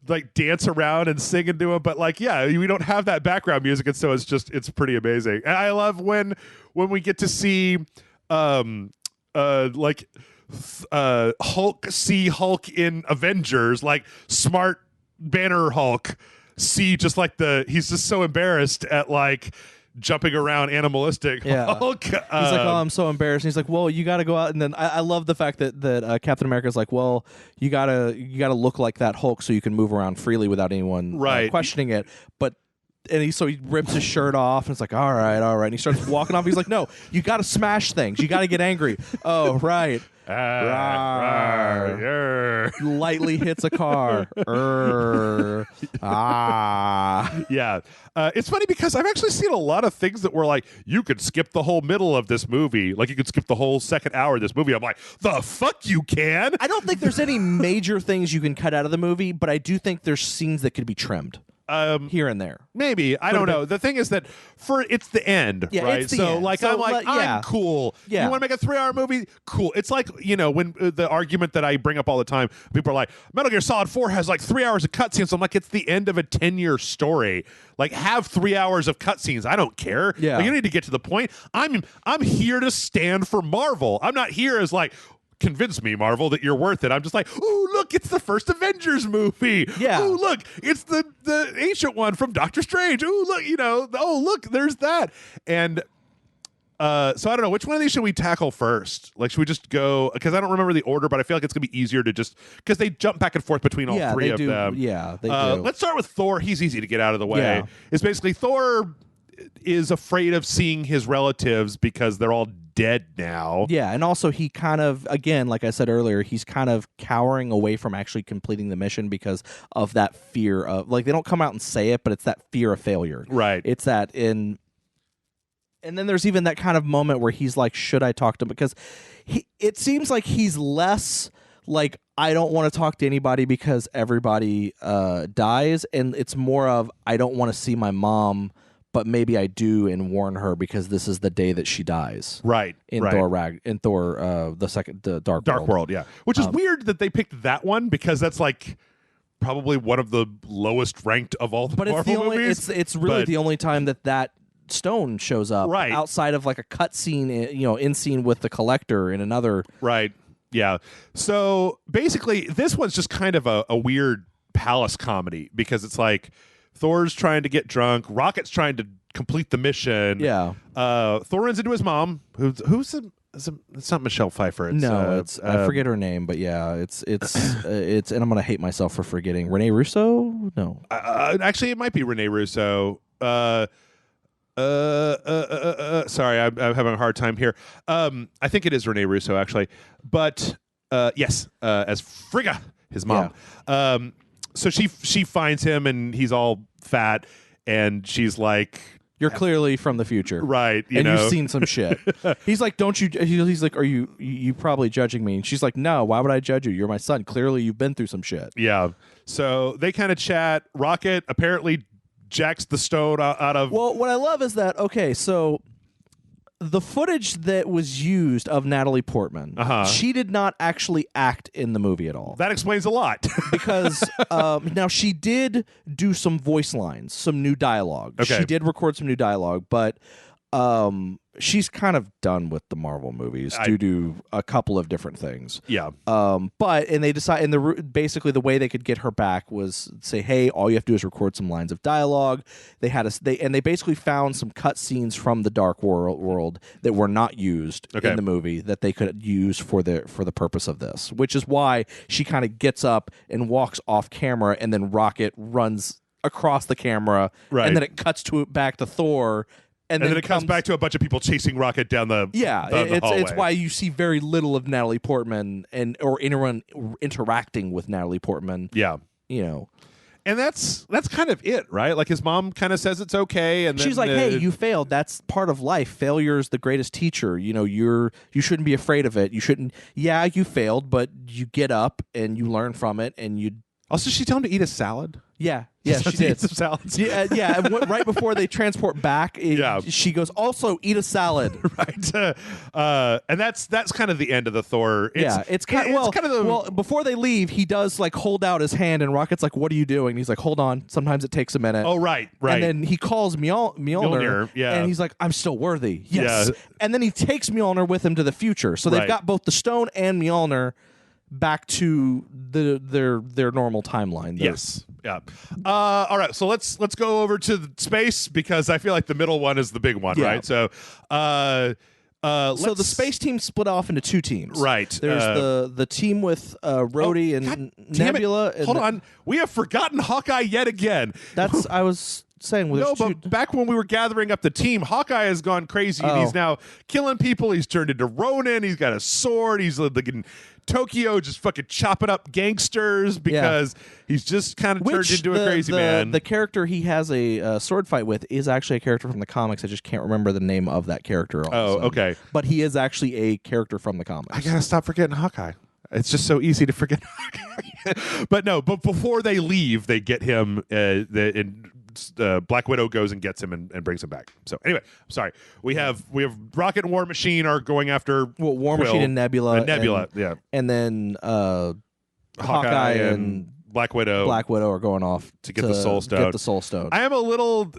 like dance around and sing and do it. But like, yeah, we don't have that background music, and so it's pretty amazing. And I love when we get to see Hulk see Hulk in Avengers, like smart Banner Hulk see just like he's just so embarrassed at like jumping around animalistic Hulk. He's like, oh, I'm so embarrassed. And he's like, well, you got to go out. And then I love the fact that Captain America's like, well, you gotta look like that Hulk so you can move around freely without anyone questioning it. But he rips his shirt off and it's like, all right. And he starts walking off. He's like, no, you got to smash things. You got to get angry. Oh, right. Lightly hits a car. Yeah. It's funny because I've actually seen a lot of things that were like, you could skip the whole middle of this movie. Like you could skip the whole second hour of this movie. I'm like, the fuck you can? I don't think there's any major things you can cut out of the movie, but I do think there's scenes that could be trimmed. Here and there. Maybe. I don't know. The thing is that it's the end, right? It's the end. Like, so, I'm like, I'm cool. Yeah. You want to make a 3-hour movie? Cool. It's like, when the argument that I bring up all the time, people are like, Metal Gear Solid 4 has like 3 hours of cutscenes. So I'm like, it's the end of a 10-year story. Like, have 3 hours of cutscenes. I don't care. Yeah. Like, you need to get to the point. I'm here to stand for Marvel. I'm not here as like, convince me, Marvel, that you're worth it. I'm just like, ooh, look, it's the first Avengers movie. Yeah. Ooh, look, it's the ancient one from Doctor Strange. Ooh, look, oh, look, there's that. And so I don't know, which one of these should we tackle first? Like, should we just go, because I don't remember the order, but I feel like it's going to be easier to just, because they jump back and forth between all three of them. Yeah, they do. Let's start with Thor. He's easy to get out of the way. Yeah. It's basically Thor is afraid of seeing his relatives because they're all dead now. Yeah, and also he kind of, again, like I said earlier, he's kind of cowering away from actually completing the mission because of that fear of, like, they don't come out and say it, but it's that fear of failure. Right. It's that and then there's even that kind of moment where he's like, should I talk to him? Because it seems like he's less like, I don't want to talk to anybody because everybody dies, and it's more of, I don't want to see my mom, but maybe I do and warn her because this is the day that she dies. Right. In Thor, the Dark World, yeah. Which is weird that they picked that one because that's like probably one of the lowest ranked of all the Marvel movies. It's really the only time that stone shows up, right, outside of like a cut scene, in scene with the Collector in another. Right. Yeah. So basically, this one's just kind of a weird palace comedy because it's like Thor's trying to get drunk, Rocket's trying to complete the mission. Yeah. Thor runs into his mom, who's it's not Michelle Pfeiffer. It's, I forget her name, but yeah, it's and I'm gonna hate myself for forgetting. Renee Russo? No. Actually, it might be Renee Russo. Sorry, I'm having a hard time here. I think it is Renee Russo, actually. But yes, as Frigga, his mom. Yeah. So she finds him, and he's all fat, and she's like, "You're clearly from the future, right? You've seen some shit." He's like, "Don't you?" He's like, "Are you probably judging me?" And she's like, "No, why would I judge you? You're my son. Clearly, you've been through some shit." Yeah. So they kind of chat. Rocket apparently jacks the stone out of. Well, what I love is that, okay, so the footage that was used of Natalie Portman, she did not actually act in the movie at all. That explains a lot. Because now she did do some voice lines, some new dialogue. Okay. She did record some new dialogue, but she's kind of done with the Marvel movies due to a couple of different things. Yeah. And they decided, and basically the way they could get her back was say, hey, all you have to do is record some lines of dialogue. They basically found some cut scenes from the Dark World that were not used in the movie that they could use for the purpose of this, which is why she kind of gets up and walks off camera, and then Rocket runs across the camera, and then it cuts back to Thor. And then it comes back to a bunch of people chasing Rocket down the hallway. It's why you see very little of Natalie Portman or anyone interacting with Natalie Portman. Yeah, and that's kind of it, right? Like his mom kind of says it's okay, and she's like, "Hey, you failed. That's part of life. Failure is the greatest teacher. You shouldn't be afraid of it. You shouldn't. Yeah, you failed, but you get up and you learn from it, and you." Also, did she tell him to eat a salad? Yeah, she To did. eat some salads. Yeah. And right before they transport back, she goes, also eat a salad. Right. And that's kind of the end of the Thor. It's kind of before they leave, he does like hold out his hand, and Rocket's like, "What are you doing?" And he's like, "Hold on. Sometimes it takes a minute." Oh, right. And then he calls Mjolnir, and he's like, "I'm still worthy." Yes. Yeah. And then he takes Mjolnir with him to the future, so they've got both the stone and Mjolnir back to their normal timeline. Yes. Yeah. All right. So let's go over to space, because I feel like the middle one is the big one, right? So, so the space team split off into two teams. Right. There's the team with Rhodey and Nebula. And hold on. We have forgotten Hawkeye yet again. That's I was saying. But back when we were gathering up the team, Hawkeye has gone crazy, and he's now killing people. He's turned into Ronin. He's got a sword. He's like in Tokyo, just fucking chopping up gangsters because he's just kind of turned into a crazy man. The character he has a sword fight with is actually a character from the comics. I just can't remember the name of that character. Oh, okay. But he is actually a character from the comics. I gotta stop forgetting Hawkeye. It's just so easy to forget Hawkeye. But before they leave, they get him. Black Widow goes and gets him and brings him back. So anyway, sorry. We have Rocket and War Machine are going after War Machine and Nebula. And then Hawkeye and Black Widow are going off to get the Soul Stone. I am a little.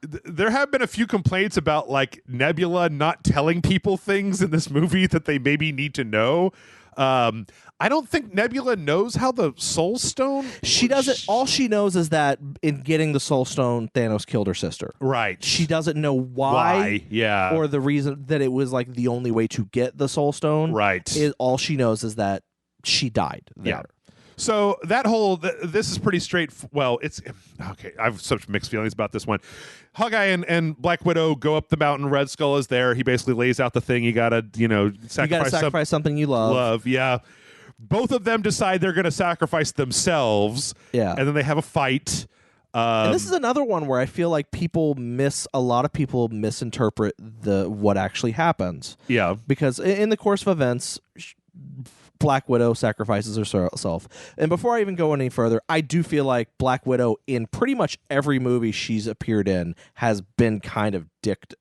There have been a few complaints about like Nebula not telling people things in this movie that they maybe need to know. I don't think Nebula knows how the Soul Stone. She doesn't. All she knows is that in getting the Soul Stone, Thanos killed her sister. Right. She doesn't know why. Yeah. Or the reason that it was like the only way to get the Soul Stone. Right. All she knows is that she died there. Yeah. So that whole this is pretty straight. Well, it's okay. I have such mixed feelings about this one. Hawkeye and Black Widow go up the mountain. Red Skull is there. He basically lays out the thing. You gotta sacrifice something you love. Yeah. Both of them decide they're going to sacrifice themselves. Yeah. And then they have a fight. And this is another one where I feel like a lot of people misinterpret what actually happens. Yeah. Because in the course of events, Black Widow sacrifices herself. And before I even go any further, I do feel like Black Widow in pretty much every movie she's appeared in has been kind of dicked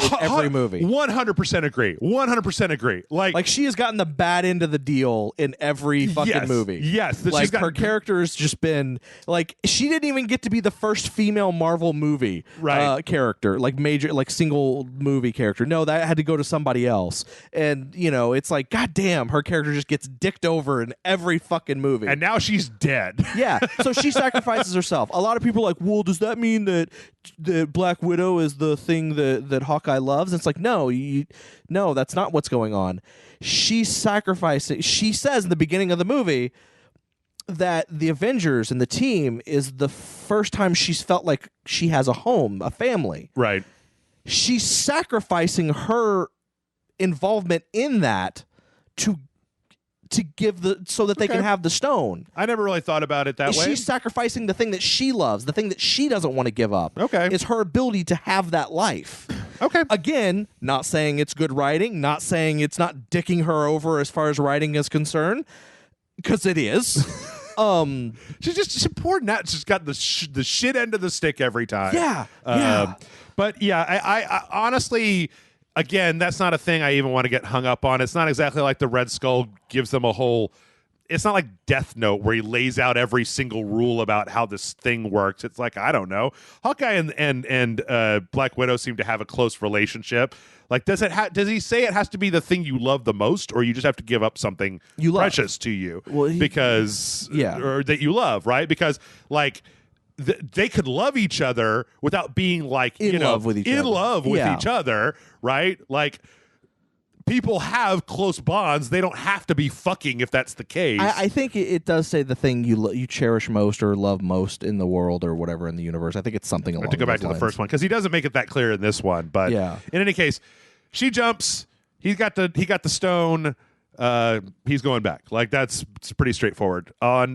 in every movie. 100% agree. 100% agree. Like she has gotten the bad end of the deal in every fucking movie. Yes. Like her character has just been like, she didn't even get to be the first female Marvel movie character, like major, like single movie character. No, that had to go to somebody else. And it's like, God damn, her character just gets dicked over in every fucking movie. And now she's dead. Yeah. So she sacrifices herself. A lot of people are like, well, does that mean that Black Widow is the thing that Hawkeye loves? And it's like, no, that's not what's going on. She's sacrificing. She says in the beginning of the movie that the Avengers and the team is the first time she's felt like she has a home, a family. Right. She's sacrificing her involvement in that to give so that they can have the stone. I never really thought about it that way. She's sacrificing the thing that she loves, the thing that she doesn't want to give up. Okay. Is her ability to have that life. Okay. Again, not saying it's good writing, not saying it's not dicking her over as far as writing is concerned, because it is. She's poor Nat. She's got the shit end of the stick every time. Yeah. But yeah, I honestly, again, that's not a thing I even want to get hung up on. It's not exactly like the Red Skull gives them a whole. It's not like Death Note where he lays out every single rule about how this thing works. It's like, I don't know. Hawkeye and Black Widow seem to have a close relationship. Like, does he say it has to be the thing you love the most, or you just have to give up something precious to you or that you love, right? Because like they could love each other without being like in love with each other, right? Like, people have close bonds. They don't have to be fucking if that's the case. I think it does say the thing you cherish most or love most in the world or whatever in the universe. I think it's something along those lines. To go back to the first one, because he doesn't make it that clear in this one. But in any case, she jumps. He got the stone. He's going back. Like, it's pretty straightforward. On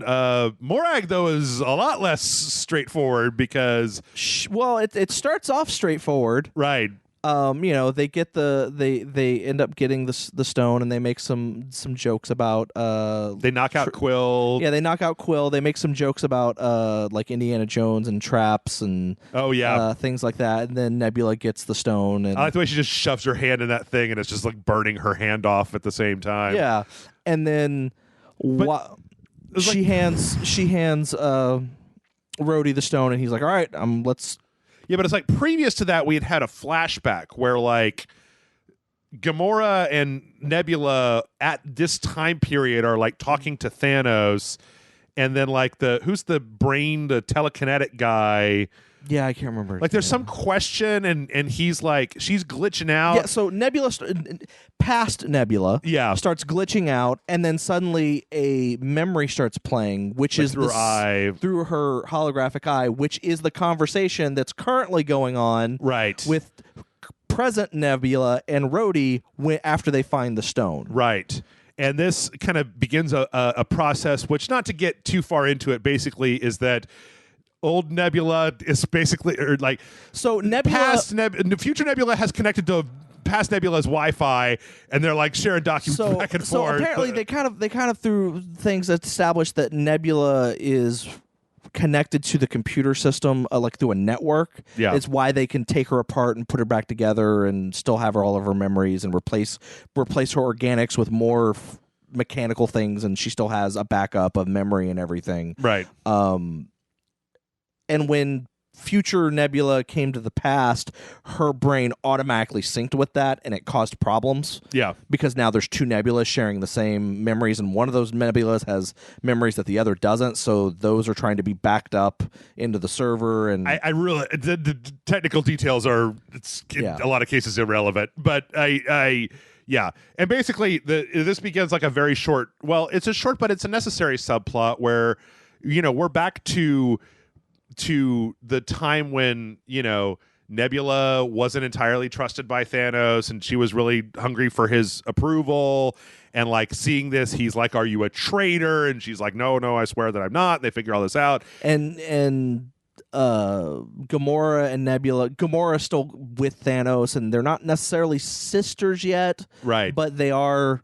Morag, though, is a lot less straightforward because it starts off straightforward. Right. They get they end up getting the stone, and they make some jokes about They knock out Quill. Yeah, they knock out Quill. They make some jokes about like Indiana Jones and traps and things like that. And then Nebula gets the stone. And I like the way she just shoves her hand in that thing, and it's just like burning her hand off at the same time. Yeah, and then she hands Rhodey the stone, and he's like, "All right, let's." Yeah, but it's like previous to that, we had a flashback where like Gamora and Nebula at this time period are like talking to Thanos, and then like who's the brain, the telekinetic guy. Yeah, I can't remember. Like, there's some question, and he's like, she's glitching out. Yeah, so Nebula, past Nebula, starts glitching out, and then suddenly a memory starts playing, which is through her holographic eye, which is the conversation that's currently going on, right, with present Nebula and Rhodey after they find the stone, right. And this kind of begins a process, which, not to get too far into it, basically is that old Nebula is basically, or like, so Nebula, future Nebula has connected to past Nebula's Wi-Fi, and they're like sharing documents back and forth. So apparently, they kind of threw things that established that Nebula is connected to the computer system, like through a network. Yeah, it's why they can take her apart and put her back together, and still have all of her memories, and replace her organics with more mechanical things, and she still has a backup of memory and everything. Right. And when future Nebula came to the past, her brain automatically synced with that, and it caused problems. Yeah. Because now there's two Nebulas sharing the same memories, and one of those Nebulas has memories that the other doesn't, so those are trying to be backed up into the server. And I really, the technical details are, in a lot of cases, irrelevant. But yeah. And basically, this begins like a very short, it's a short, but it's a necessary subplot where, we're back to the time when, Nebula wasn't entirely trusted by Thanos, and she was really hungry for his approval. And like seeing this, he's like, "Are you a traitor?" And she's like, "No, I swear that I'm not." And they figure all this out. And Gamora and Nebula, Gamora's still with Thanos, and they're not necessarily sisters yet, right? But they are.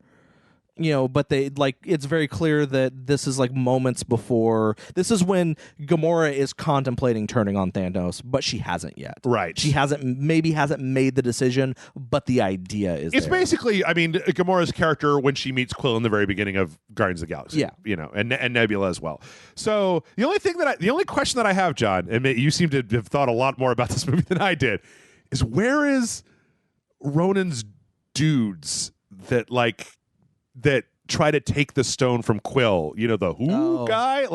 But they it's very clear that this is like moments before. This is when Gamora is contemplating turning on Thanos, but she hasn't yet. Right. She hasn't made the decision, but the idea is It's there. basically, Gamora's character when she meets Quill in the very beginning of Guardians of the Galaxy. Yeah. And Nebula as well. So the only question that I have, John, and you seem to have thought a lot more about this movie than I did, is where is Ronan's dudes that try to take the stone from Quill, the guy?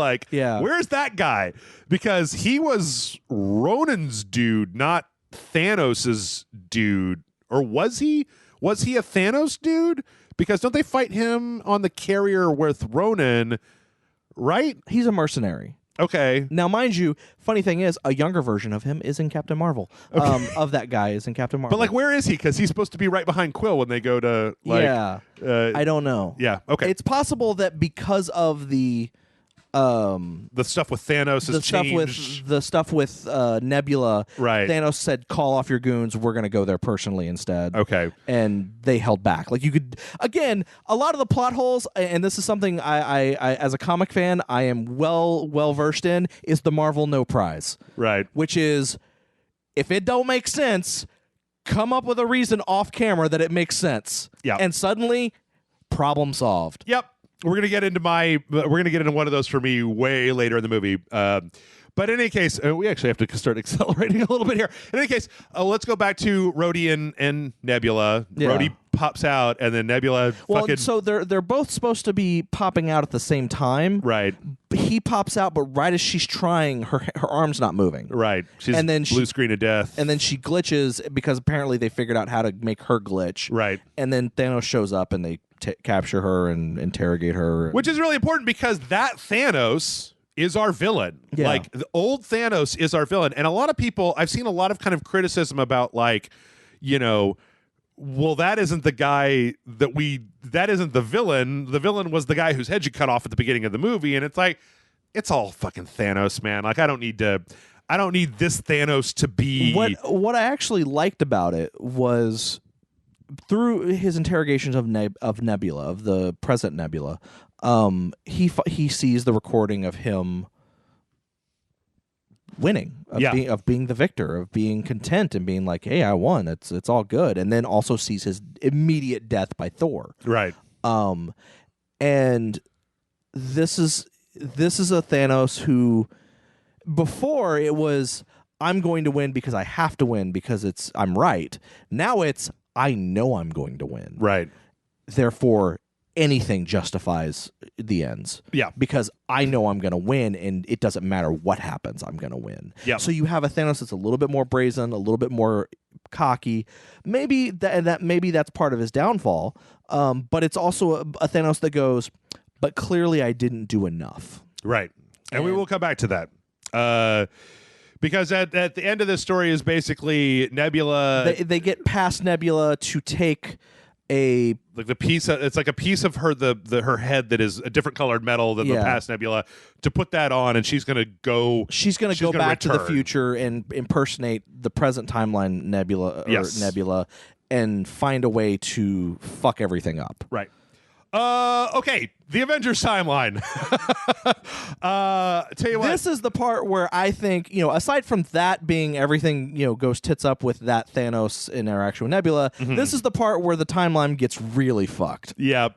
Where's that guy? Because he was Ronan's dude, not Thanos's dude. Or was he? Was he a Thanos dude? Because don't they fight him on the carrier with Ronan, right? He's a mercenary. Okay. Now, mind you, funny thing is, a younger version of him is in Captain Marvel. Okay. Of that guy is in Captain Marvel. But where is he? Because he's supposed to be right behind Quill when they go to I don't know. Yeah. Okay. It's possible that because of the stuff with Thanos has changed. The stuff with Nebula, right? Thanos said, "Call off your goons. We're going to go there personally instead." Okay, and they held back. You could again, a lot of the plot holes, and this is something I as a comic fan, I am well versed in, is the Marvel no prize, right? Which is, if it don't make sense, come up with a reason off camera that it makes sense. Yeah, and suddenly, problem solved. Yep. We're gonna get into one of those for me way later in the movie. But in any case, we actually have to start accelerating a little bit here. In any case, let's go back to Rhodey and Nebula. Yeah. Rhodey pops out, and then Nebula. So they're both supposed to be popping out at the same time, right? He pops out, but right as she's trying, her arm's not moving, right? She's blue screen of death, and then she glitches because apparently they figured out how to make her glitch, right? And then Thanos shows up, and they capture her and interrogate her, which is really important because that Thanos is our villain. Yeah. The old Thanos is our villain. And a lot of people, I've seen a lot of kind of criticism about that isn't the guy that isn't the villain. The villain was the guy whose head you cut off at the beginning of the movie. And it's all fucking Thanos, man. I don't need to I don't need this Thanos to be What I actually liked about it was through his interrogations of Nebula, of the present Nebula, he sees the recording of him winning, of being the victor, of being content and being like, hey, I won, it's all good, and then also sees his immediate death by Thor. Right. And this is a Thanos who, before it was, I'm going to win because I have to win because I'm right. Now it's, I know I'm going to win. Right. Therefore, anything justifies the ends. Yeah. Because I know I'm going to win, and it doesn't matter what happens, I'm going to win. Yeah. So you have a Thanos that's a little bit more brazen, a little bit more cocky. Maybe that's part of his downfall. But it's also a Thanos that goes, but clearly I didn't do enough. Right. And we will come back to that. Because at the end of this story is basically Nebula. They get past Nebula to take a it's like a piece of her her head that is a different colored metal than the past Nebula, to put that on, and she's gonna go back to the future and impersonate the present timeline Nebula and find a way to fuck everything up. Right. Okay, the Avengers timeline. Tell you what, this is the part where I think, aside from that being everything, goes tits up with that Thanos interaction with Nebula, this is the part where the timeline gets really fucked. Yeah.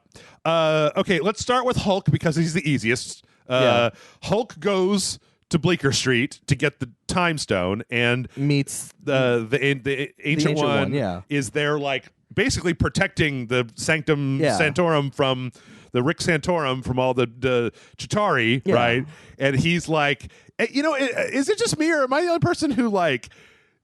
Okay, let's start with Hulk because he's the easiest. Hulk goes to Bleecker Street to get the Time Stone and meets the ancient one. Is there basically protecting the Sanctum Santorum from the Rick Santorum from all the Chitauri, right? And he's like, is it just me or am I the only person who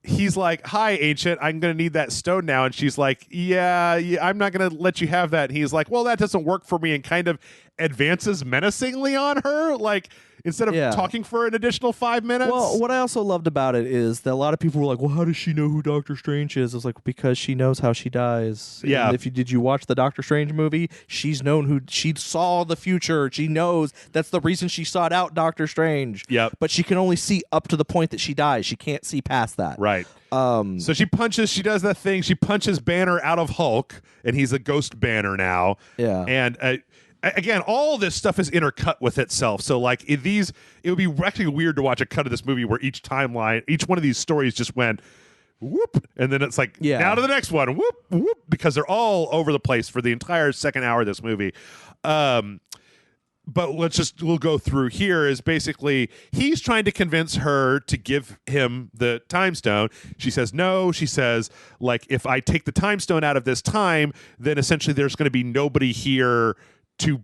he's like, hi, Ancient, I'm going to need that stone now. And she's like, yeah, I'm not going to let you have that. And he's like, well, that doesn't work for me, and kind of advances menacingly on her, instead of talking for an additional 5 minutes. Well, what I also loved about it is that a lot of people were like, well, how does she know who Doctor Strange is? It's like, because she knows how she dies. Yeah. And did you watch the Doctor Strange movie? She's known she saw the future. She knows that's the reason she sought out Doctor Strange. Yep. But she can only see up to the point that she dies. She can't see past that. Right. So she does that thing. She punches Banner out of Hulk, and he's a ghost Banner now. Yeah. And again, all this stuff is intercut with itself. So it would be actually weird to watch a cut of this movie where each one of these stories just went whoop, and then it's now to the next one, whoop, whoop, because they're all over the place for the entire second hour of this movie. But we'll go through here is basically he's trying to convince her to give him the Time Stone. She says no. She says, if I take the Time Stone out of this time, then essentially there's going to be nobody here to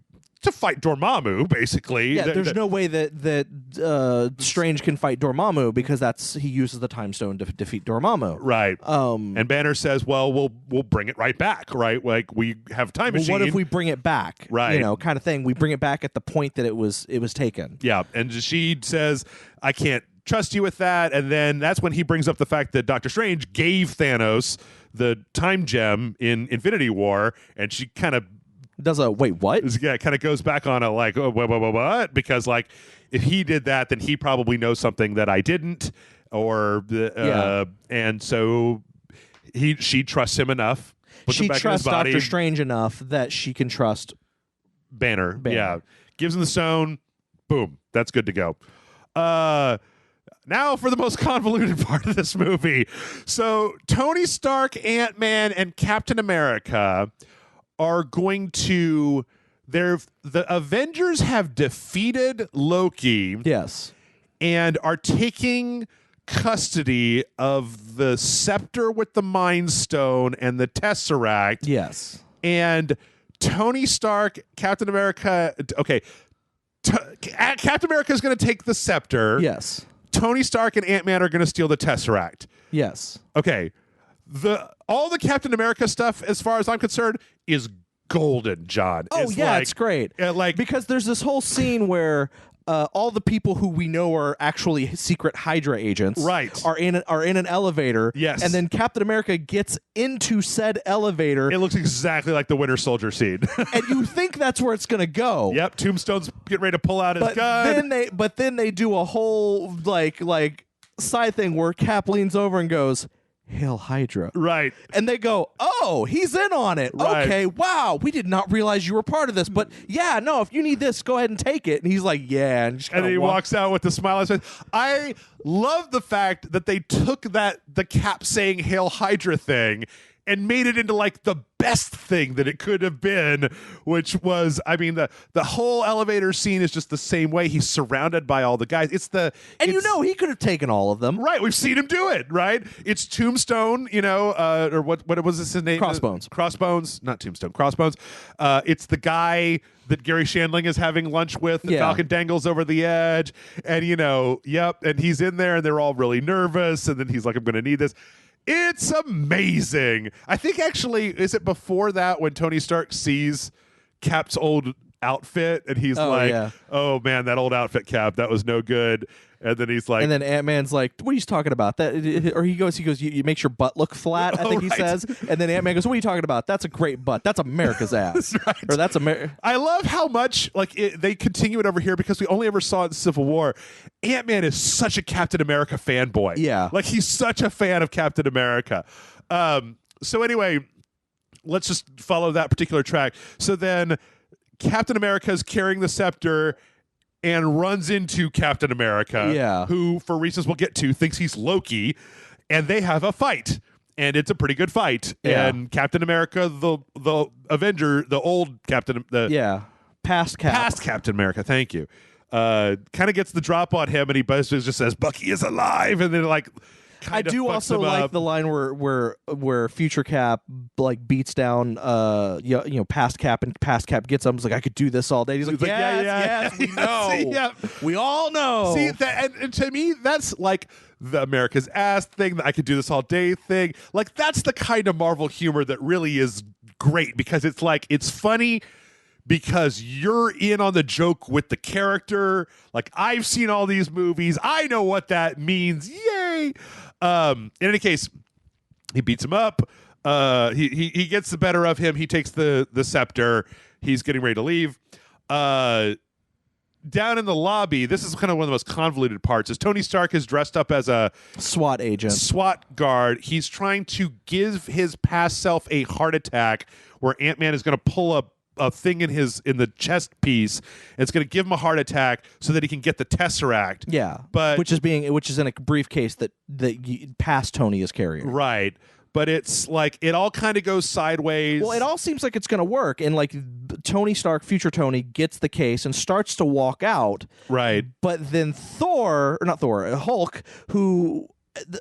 fight Dormammu, basically. Yeah, there's no way that Strange can fight Dormammu because he uses the Time Stone to defeat Dormammu. Right. And Banner says, well, we'll bring it right back, right? We have time machine. What if we bring it back? Right. Kind of thing. We bring it back at the point that it was taken. Yeah, and she says, I can't trust you with that. And then that's when he brings up the fact that Doctor Strange gave Thanos the time gem in Infinity War, and she kind of does a wait, what? Yeah, kind of goes back on a what? Because if he did that, then he probably knows something that I didn't, and so she trusts him enough. She trusts Doctor Strange enough that she can trust Banner. Yeah, gives him the stone. Boom, that's good to go. Now for the most convoluted part of this movie. So Tony Stark, Ant-Man, and Captain America are going to the Avengers have defeated Loki. Yes. And are taking custody of the scepter with the Mind Stone and the Tesseract. Yes. And Tony Stark, Captain America, Captain America is going to take the scepter. Yes. Tony Stark and Ant-Man are going to steal the Tesseract. Yes. Okay. All the Captain America stuff, as far as I'm concerned, is golden, John. Oh, it's great. Because there's this whole scene where all the people who we know are actually secret Hydra agents, right, are in an elevator. Yes. And then Captain America gets into said elevator. It looks exactly like the Winter Soldier scene. And you think that's where it's gonna go. Yep. Tombstone's getting ready to pull out his gun. But then they do a whole side thing where Cap leans over and goes, "Hail Hydra." Right. And they go, "Oh, he's in on it. Right. Okay, wow, we did not realize you were part of this. But yeah, no, if you need this, go ahead and take it." And he's like, "Yeah." And, just And then he kinda walks out with the smile on his face. I love the fact that they took the Cap saying Hail Hydra thing and made it into like the best thing that it could have been, which was, I mean, the whole elevator scene is just the same way. He's surrounded by all the guys. And he could have taken all of them. Right, we've seen him do it, right? It's Tombstone, or what was his name? Crossbones. Crossbones, not Tombstone, Crossbones. It's the guy that Gary Shandling is having lunch with, that Yeah. Falcon dangles over the edge, and and he's in there, and they're all really nervous, and then he's like, I'm going to need this. It's amazing. I think actually, is it before that when Tony Stark sees Cap's old outfit and he's like, yeah. "Oh man, that old outfit, Cap, that was no good." And then he's like, And then Ant-Man's like, "What are you talking about?" Or he goes, "You makes your butt look flat," I think he right. says. And then Ant-Man goes, "What are you talking about? That's a great butt. That's America's ass." That's right. Or that's America. I love how much they continue it over here because we only ever saw it in Civil War. Ant-Man is such a Captain America fanboy. Yeah. Like he's such a fan of Captain America. So anyway, let's just follow that particular track. So then Captain America is carrying the scepter and runs into Captain America, Yeah. who, for reasons we'll get to, thinks he's Loki, and they have a fight. And it's a pretty good fight. Yeah. And Captain America, the Avenger, the old Captain, Past Cap. past Captain America, thank you, kind of gets the drop on him, and he basically just says, "Bucky is alive," and then like. I do also like the line where Future Cap like beats down Past Cap, and Past Cap gets him. He's like, "I could do this all day." He's like, "Yes, we know. Yeah. We all know." See, and to me, that's like the America's ass thing, that I could do this all day thing. Like, that's the kind of Marvel humor that really is great, because it's like, it's funny because you're in on the joke with the character. Like, I've seen all these movies. I know what that means. Yay. In any case, he beats him up. He gets the better of him. He takes the scepter. He's getting ready to leave. Down in the lobby, this is kind of one of the most convoluted parts, is Tony Stark is dressed up as a SWAT agent. SWAT guard. He's trying to give his past self a heart attack, where Ant-Man is going to pull a thing in the chest piece. It's going to give him a heart attack so that he can get the Tesseract. Yeah, but which is in a briefcase that past Tony is carrying. Right. But it's like it all kind of goes sideways. Well, it all seems like it's going to work, and like Tony Stark, future Tony, gets the case and starts to walk out. Right. But then Hulk, who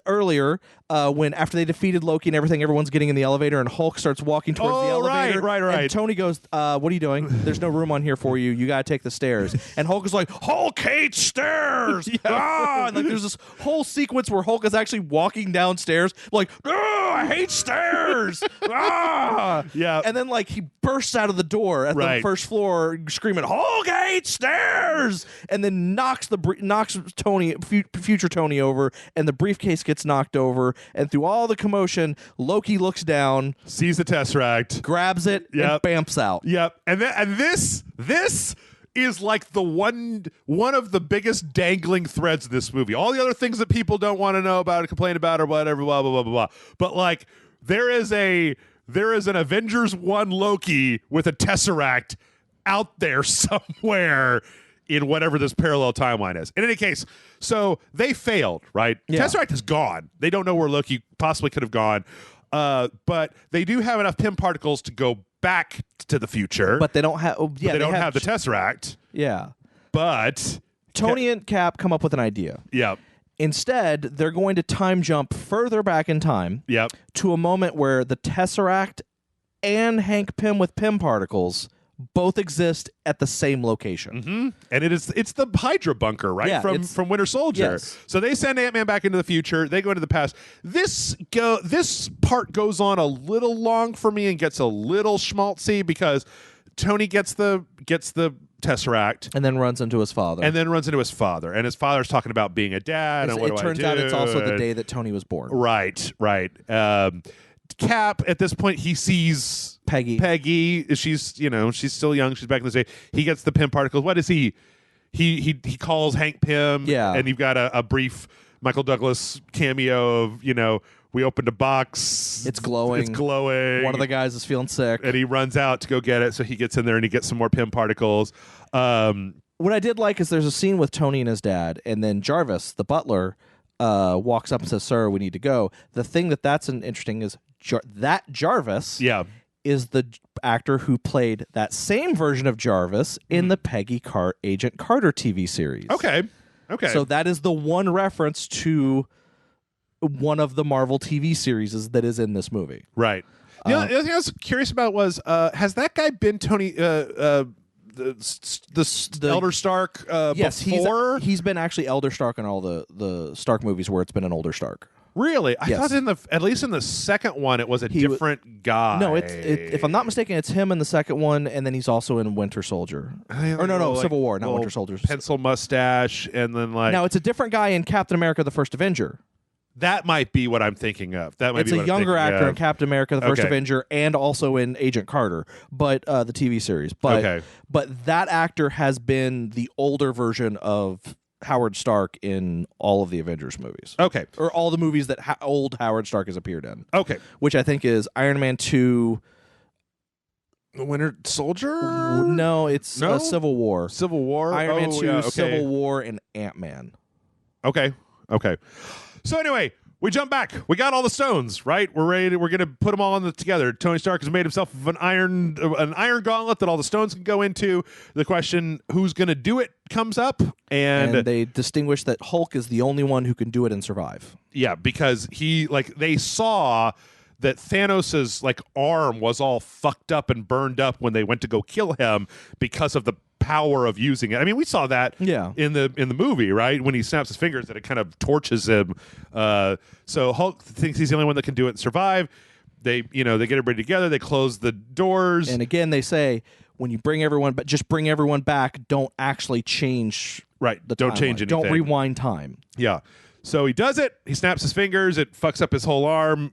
earlier when after they defeated Loki and everything, everyone's getting in the elevator, and Hulk starts walking towards the elevator. Right. And Tony goes, "What are you doing? There's no room on here for you. You got to take the stairs." And Hulk is like, "Hulk hates stairs." And like there's this whole sequence where Hulk is actually walking downstairs, like, "Oh, I hate stairs." Yeah. And then like he bursts out of the door at the first floor, screaming, "Hulk hates stairs!" And then knocks future Tony over, and the briefcase gets knocked over. And through all the commotion, Loki looks down, sees the Tesseract, grabs it, and bamps out. Yep. And this is like the one of the biggest dangling threads of this movie. All the other things that people don't want to know about or complain about or whatever, blah blah blah blah blah. But like there is an Avengers 1 Loki with a Tesseract out there somewhere in whatever this parallel timeline is. In any case, so they failed, right? Yeah. Tesseract is gone. They don't know where Loki possibly could have gone. But they do have enough Pym particles to go back to the future. But they don't have. They don't have the Tesseract. Yeah. But Tony and Cap come up with an idea. Yep. Instead, they're going to time jump further back in time. Yep. To a moment where the Tesseract and Hank Pym with Pym particles both exist at the same location. Mm-hmm. And it's the Hydra bunker, right? Yeah, from Winter Soldier. Yes. So they send Ant-Man back into the future. They go into the past. This part goes on a little long for me and gets a little schmaltzy because Tony gets the Tesseract and then runs into his father. And his father's talking about being a dad. And what it turns out it's also the day that Tony was born. Right. Cap, at this point, he sees Peggy. She's still young. She's back in the day. He gets the Pym particles. What is he? He calls Hank Pym. Yeah. And you've got a brief Michael Douglas cameo of, we opened a box. It's glowing. It's glowing. One of the guys is feeling sick. And he runs out to go get it, so he gets in there and he gets some more Pym particles. What I did like is there's a scene with Tony and his dad, and then Jarvis, the butler, walks up and says, "Sir, we need to go." The thing that's interesting is that Jarvis is the actor who played that same version of Jarvis in the Agent Carter TV series. Okay. So that is the one reference to one of the Marvel TV series that is in this movie. Right. The other thing I was curious about was, has that guy been Tony... the Elder Stark yes, before? He's been actually Elder Stark in all the Stark movies where it's been an older Stark. Really? I Yes. thought at least in the second one it was a different guy. No, if I'm not mistaken, it's him in the second one, and then he's also in Winter Soldier. Civil War, not Winter Soldier. Pencil mustache, and then Now it's a different guy in Captain America: The First Avenger. that might be what I'm thinking of. It's a younger actor in Captain America: The First Avenger, and also in Agent Carter, but the TV series. But that actor has been the older version of Howard Stark in all of the Avengers movies. Okay. Or all the movies that old Howard Stark has appeared in. Okay. Which I think is Iron Man 2. Winter Soldier? No, it's Civil War. Civil War? Iron Man 2, yeah, okay. Civil War, and Ant-Man. Okay. So anyway, we jump back. We got all the stones, right? We're ready. We're going to put them all together. Tony Stark has made himself an iron gauntlet that all the stones can go into. The question, who's going to do it, comes up. And they distinguish that Hulk is the only one who can do it and survive. Yeah, because they saw that Thanos's arm was all fucked up and burned up when they went to go kill him because of the power of using it. I mean, we saw that in the movie, right? When he snaps his fingers, that it kind of torches him. So Hulk thinks he's the only one that can do it and survive. They get everybody together. They close the doors, and again they say, when you bring everyone, but just bring everyone back. Don't actually change. Right. Don't change anything. Don't rewind time. Yeah. So he does it. He snaps his fingers. It fucks up his whole arm.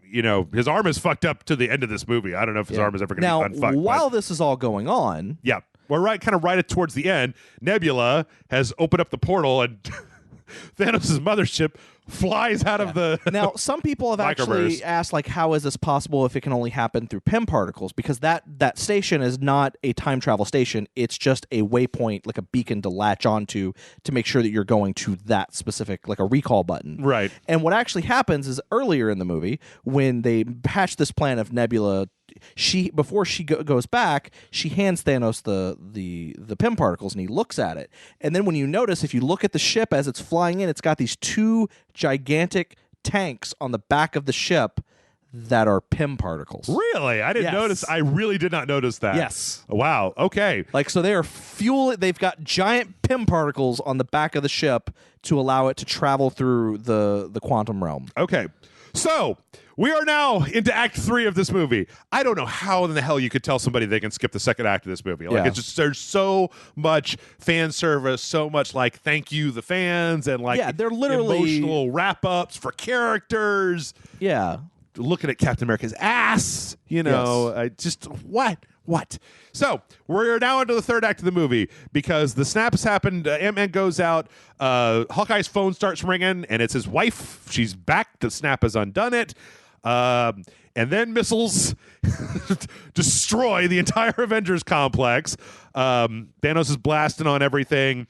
His arm is fucked up to the end of this movie. I don't know if his arm is ever going to be unfucked. Now, while this is all going on, we're right towards the end. Nebula has opened up the portal, and Thanos' mothership flies out of the. Now, some people have actually asked, how is this possible if it can only happen through Pym particles? Because that station is not a time travel station. It's just a waypoint, like a beacon to latch onto to make sure that you're going to that specific, like a recall button. Right. And what actually happens is earlier in the movie, when they hatch this plan of Nebula, before she goes back, she hands Thanos the Pym particles, and he looks at it. And then when you notice, if you look at the ship as it's flying in, it's got these two gigantic tanks on the back of the ship that are Pym particles. Really? I didn't notice. I really did not notice that. Yes. Wow. Okay. So they are they've got giant Pym particles on the back of the ship to allow it to travel through the quantum realm. Okay. So we are now into Act 3 of this movie. I don't know how in the hell you could tell somebody they can skip the second act of this movie. It's just, there's so much fan service, so much thank you the fans, and they're literally emotional wrap ups for characters. Yeah. Looking at Captain America's ass, just what? So we're now into the third act of the movie because the snap has happened. Ant-Man goes out. Hawkeye's phone starts ringing, and it's his wife. She's back. The snap has undone it. And then missiles destroy the entire Avengers complex. Thanos is blasting on everything.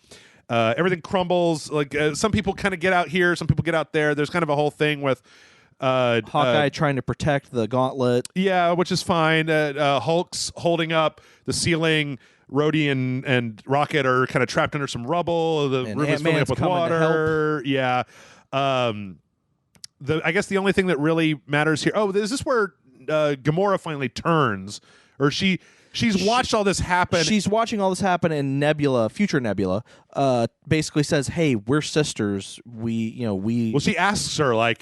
Everything crumbles. Some people kind of get out here. Some people get out there. There's kind of a whole thing with Hawkeye trying to protect the gauntlet. Yeah, which is fine. Hulk's holding up the ceiling. Rhodey and Rocket are kind of trapped under some rubble. The room is filling up with water. Yeah. I guess the only thing that really matters here. Oh, is this where Gamora finally turns, or she's watched all this happen? She's watching all this happen, and Nebula, future Nebula, basically says, "Hey, we're sisters. We." Well, she asks her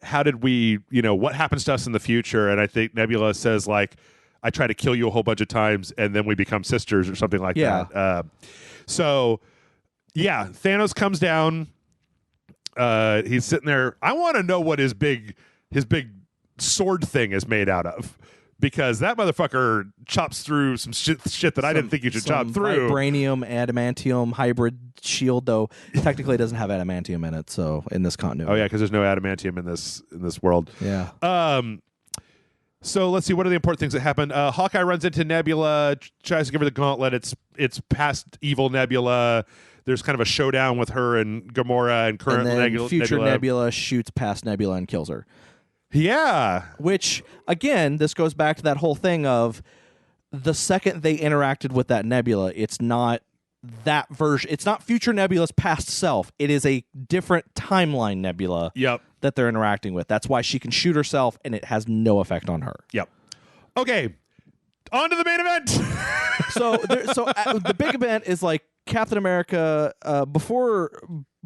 how did we, what happens to us in the future? And I think Nebula says, I try to kill you a whole bunch of times and then we become sisters or something like that. So, Thanos comes down. He's sitting there. I want to know what his big sword thing is made out of, because that motherfucker chops through some shit that I didn't think you should chop through. Vibranium, adamantium hybrid shield, though technically it doesn't have adamantium in it. So in this continuity, Oh yeah, because there's no adamantium in this world. Yeah. So let's see. What are the important things that happen? Hawkeye runs into Nebula, tries to give her the gauntlet. It's past evil Nebula. There's kind of a showdown with her and Gamora and current and then future Nebula. Nebula shoots past Nebula and kills her. Yeah. Which, again, this goes back to that whole thing of the second they interacted with that Nebula, it's not that version. It's not future Nebula's past self. It is a different timeline Nebula Yep. that they're interacting with. That's why she can shoot herself, and it has no effect on her. Yep. Okay. On to the main event. So the big event is like Captain America before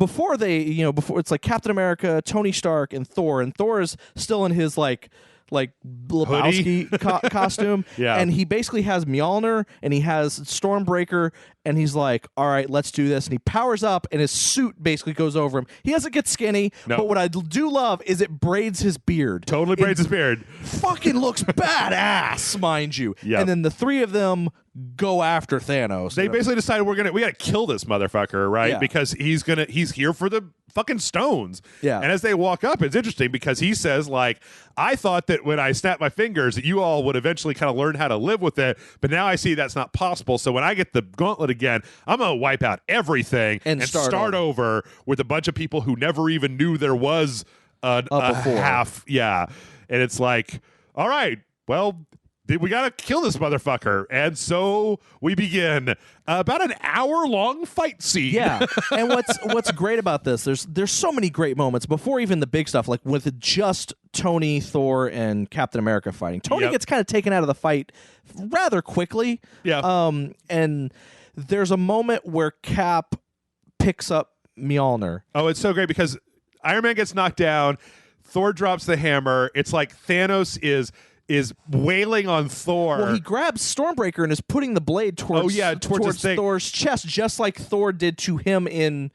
it's like Captain America, Tony Stark, and Thor is still in his like Lebowski costume. Yeah. And he basically has Mjolnir and he has Stormbreaker, and he's like, all right, let's do this. And he powers up and his suit basically goes over him. He doesn't get skinny, No. but what I do love is it braids his beard. Totally braids his beard. Fucking looks badass, mind you. Yep. And then the three of them go after Thanos. They basically decided we got to kill this motherfucker, right? Yeah. Because he's here for the fucking stones. Yeah. And as they walk up, it's interesting because he says, like, I thought that when I snapped my fingers that you all would eventually kind of learn how to live with it, but now I see that's not possible. So when I get the gauntlet again, I'm gonna wipe out everything and start over with a bunch of people who never even knew there was a half. Yeah. And it's like, all right, well, we got to kill this motherfucker. And so we begin about an hour-long fight scene. Yeah. And what's great about this, there's so many great moments before even the big stuff, like with just Tony, Thor, and Captain America fighting. Tony Yep. gets kind of taken out of the fight rather quickly. Yeah. And there's a moment where Cap picks up Mjolnir. Oh, it's so great because Iron Man gets knocked down. Thor drops the hammer. It's like Thanos is wailing on Thor. Well, he grabs Stormbreaker and is putting the blade towards his thing. Thor's chest, just like Thor did to him in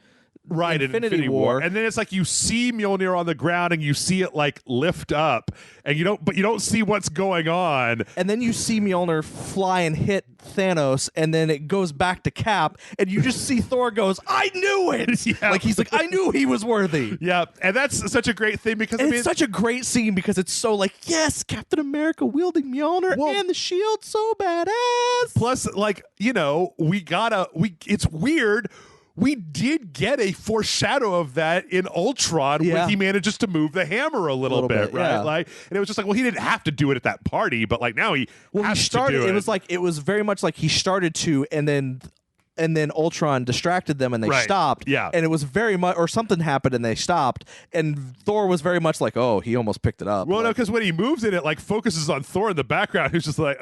Infinity War. And then it's like you see Mjolnir on the ground and you see it like lift up, and you don't see what's going on. And then you see Mjolnir fly and hit Thanos, and then it goes back to Cap, and you just see Thor goes, I knew it! Yeah. Like, he's like, I knew he was worthy. Yeah, and that's such a great thing because And it's such a great scene because it's so like, yes, Captain America wielding Mjolnir and the shield, so badass. plus, like, it's weird. We did get a foreshadow of that in Ultron when he manages to move the hammer a little bit, right? yeah. Like, and it was just like, well, he didn't have to do it at that party, but like now he has to do it. It was very much like he started to, and then Ultron distracted them and they stopped. Yeah. And it was very much, or something happened and they stopped. And Thor was very much like, oh, he almost picked it up. Well, no, because when he moves it like focuses on Thor in the background, who's just like,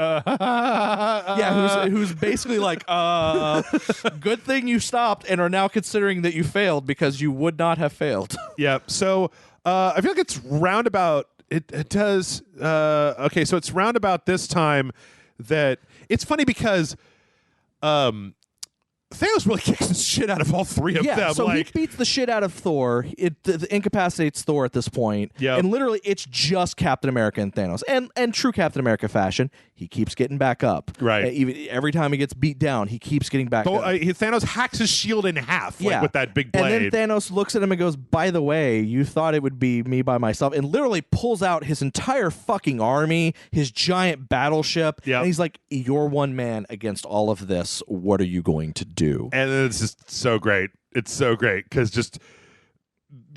who's basically like, good thing you stopped and are now considering that you failed because you would not have failed. Yeah. So I feel like it's roundabout. It does. Okay, so it's roundabout this time that it's funny because Thanos really kicks the shit out of all three of them. So like, he beats the shit out of Thor. It incapacitates Thor at this point. Yep. And literally, it's just Captain America and Thanos. And true Captain America fashion, he keeps getting back up. Right. Even every time he gets beat down, he keeps getting back up. Thanos hacks his shield in half with that big blade. And then Thanos looks at him and goes, by the way, you thought it would be me by myself. And literally pulls out his entire fucking army, his giant battleship. Yep. And he's like, you're one man against all of this. What are you going to do? And it's just so great. It's so great because just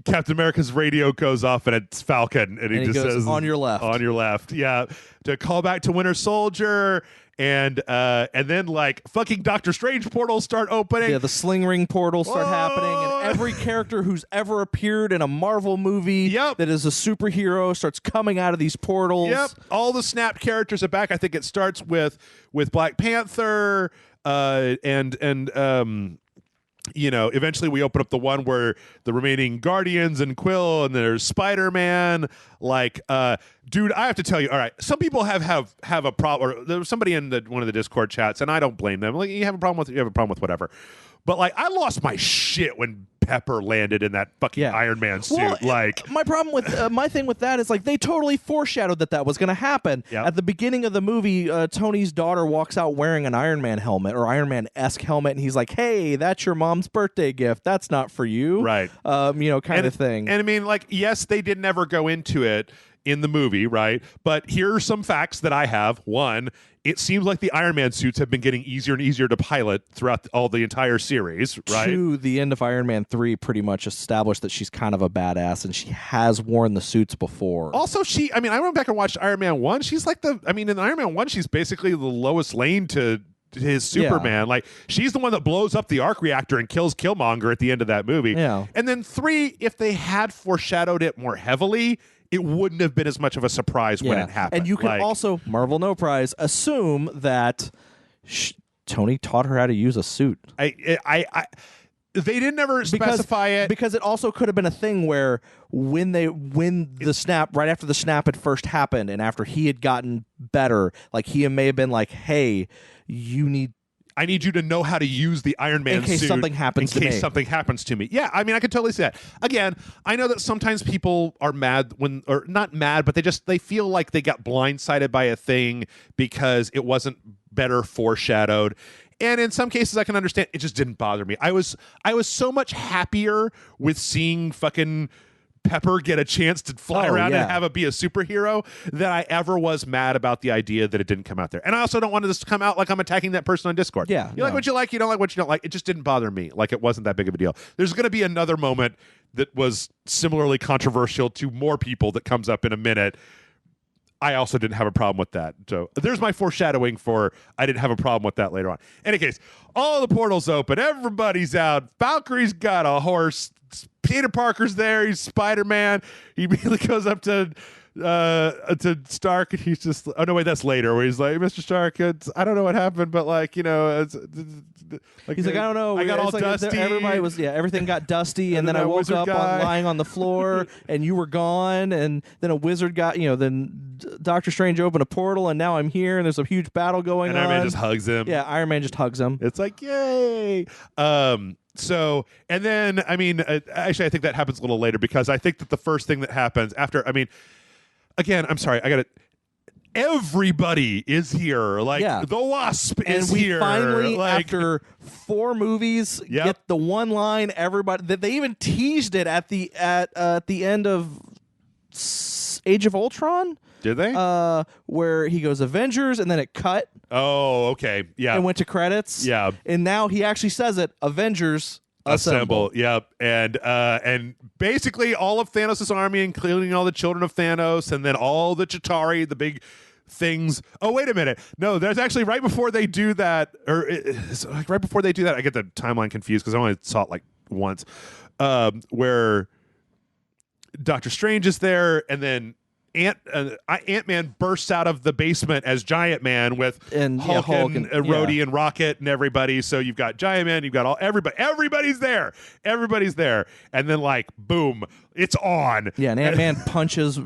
Captain America's radio goes off and it's Falcon, and he just goes, says, "On your left." On your left. Yeah. To call back to Winter Soldier. And then like fucking Doctor Strange portals start opening. Yeah, the sling ring portals start happening, and every character who's ever appeared in a Marvel movie that is a superhero starts coming out of these portals. Yep. All the snapped characters are back. I think it starts with Black Panther, eventually we open up the one where the remaining Guardians and Quill, and there's Spider-Man. Like, dude, I have to tell you, all right, some people have a problem, or there was somebody in one of the Discord chats, and I don't blame them. Like, you have a problem with whatever. But like, I lost my shit when Pepper landed in that fucking Iron Man suit. Well, like my problem with my thing with that is like they totally foreshadowed that was going to happen. Yep. At the beginning of the movie, Tony's daughter walks out wearing an Iron Man helmet or Iron Man-esque helmet, and he's like, "Hey, that's your mom's birthday gift. That's not for you." Right. Kind of thing. And I mean, like, yes, they did never go into it in the movie, right? But here are some facts that I have. One, it seems like the Iron Man suits have been getting easier and easier to pilot throughout all the entire series, right? Two, the end of Iron Man 3 pretty much established that she's kind of a badass, and she has worn the suits before. Also, I went back and watched Iron Man 1. She's like in Iron Man 1, she's basically the Lois Lane to his Superman. Like, she's the one that blows up the arc reactor and kills Killmonger at the end of that movie. Yeah. And then 3, if they had foreshadowed it more heavily, it wouldn't have been as much of a surprise when it happened. And you can also, Marvel No Prize, assume that Tony taught her how to use a suit. They didn't ever specify it. Because it also could have been a thing where when the snap, right after the snap had first happened and after he had gotten better, like he may have been like, "Hey, I need you to know how to use the Iron Man suit in case something happens to me. In case something happens to me." Yeah, I mean, I could totally see that. Again, I know that sometimes people are mad or not mad, but they feel like they got blindsided by a thing because it wasn't better foreshadowed. And in some cases, I can understand. It just didn't bother me. I was so much happier with seeing fucking Pepper get a chance to fly around and be a superhero than I ever was mad about the idea that it didn't come out there. And I also don't want this to come out like I'm attacking that person on Discord. Yeah, you like what you like, you don't like what you don't like. It just didn't bother me. Like, it wasn't that big of a deal. There's going to be another moment that was similarly controversial to more people that comes up in a minute. I also didn't have a problem with that. So there's my foreshadowing for I didn't have a problem with that later on. In any case, all the portals open. Everybody's out. Valkyrie's got a horse. Peter Parker's there. He's Spider-Man. He immediately goes up to Stark, and he's just, oh no, wait, that's later, where he's like, "Mr. Stark, I don't know what happened, but like, he's like, I don't know. I got all like dusty. Everybody was, everything got dusty, and then I woke up lying on the floor, and you were gone, and then a wizard got, then Doctor Strange opened a portal, and now I'm here, and there's a huge battle going on. And Iron Man just hugs him. Yeah, Iron Man just hugs him. It's like, yay. So, and then, I mean, actually, I think that happens a little later, because I think that the first thing that happens after, I mean, again, I'm sorry, everybody is here. Like, the Wasp is here. And we finally, after 4 movies, get the one line everybody that they even teased it at the end of Age of Ultron. Did they? Where he goes Avengers, and then it cut. Oh, okay. Yeah. And went to credits. Yeah. And now he actually says it, Avengers Assemble. Yep. And basically all of Thanos' army, including all the children of Thanos, and then all the Chitauri, the big things. Oh, wait a minute. No, there's actually right before they do that, I get the timeline confused because I only saw it like once, where Doctor Strange is there, and then Ant-Man bursts out of the basement as Giant Man with Hulk and Rhodey and Rocket and everybody. So you've got Giant Man, you've got everybody's there. Everybody's there. And then, like, boom, it's on. Yeah, and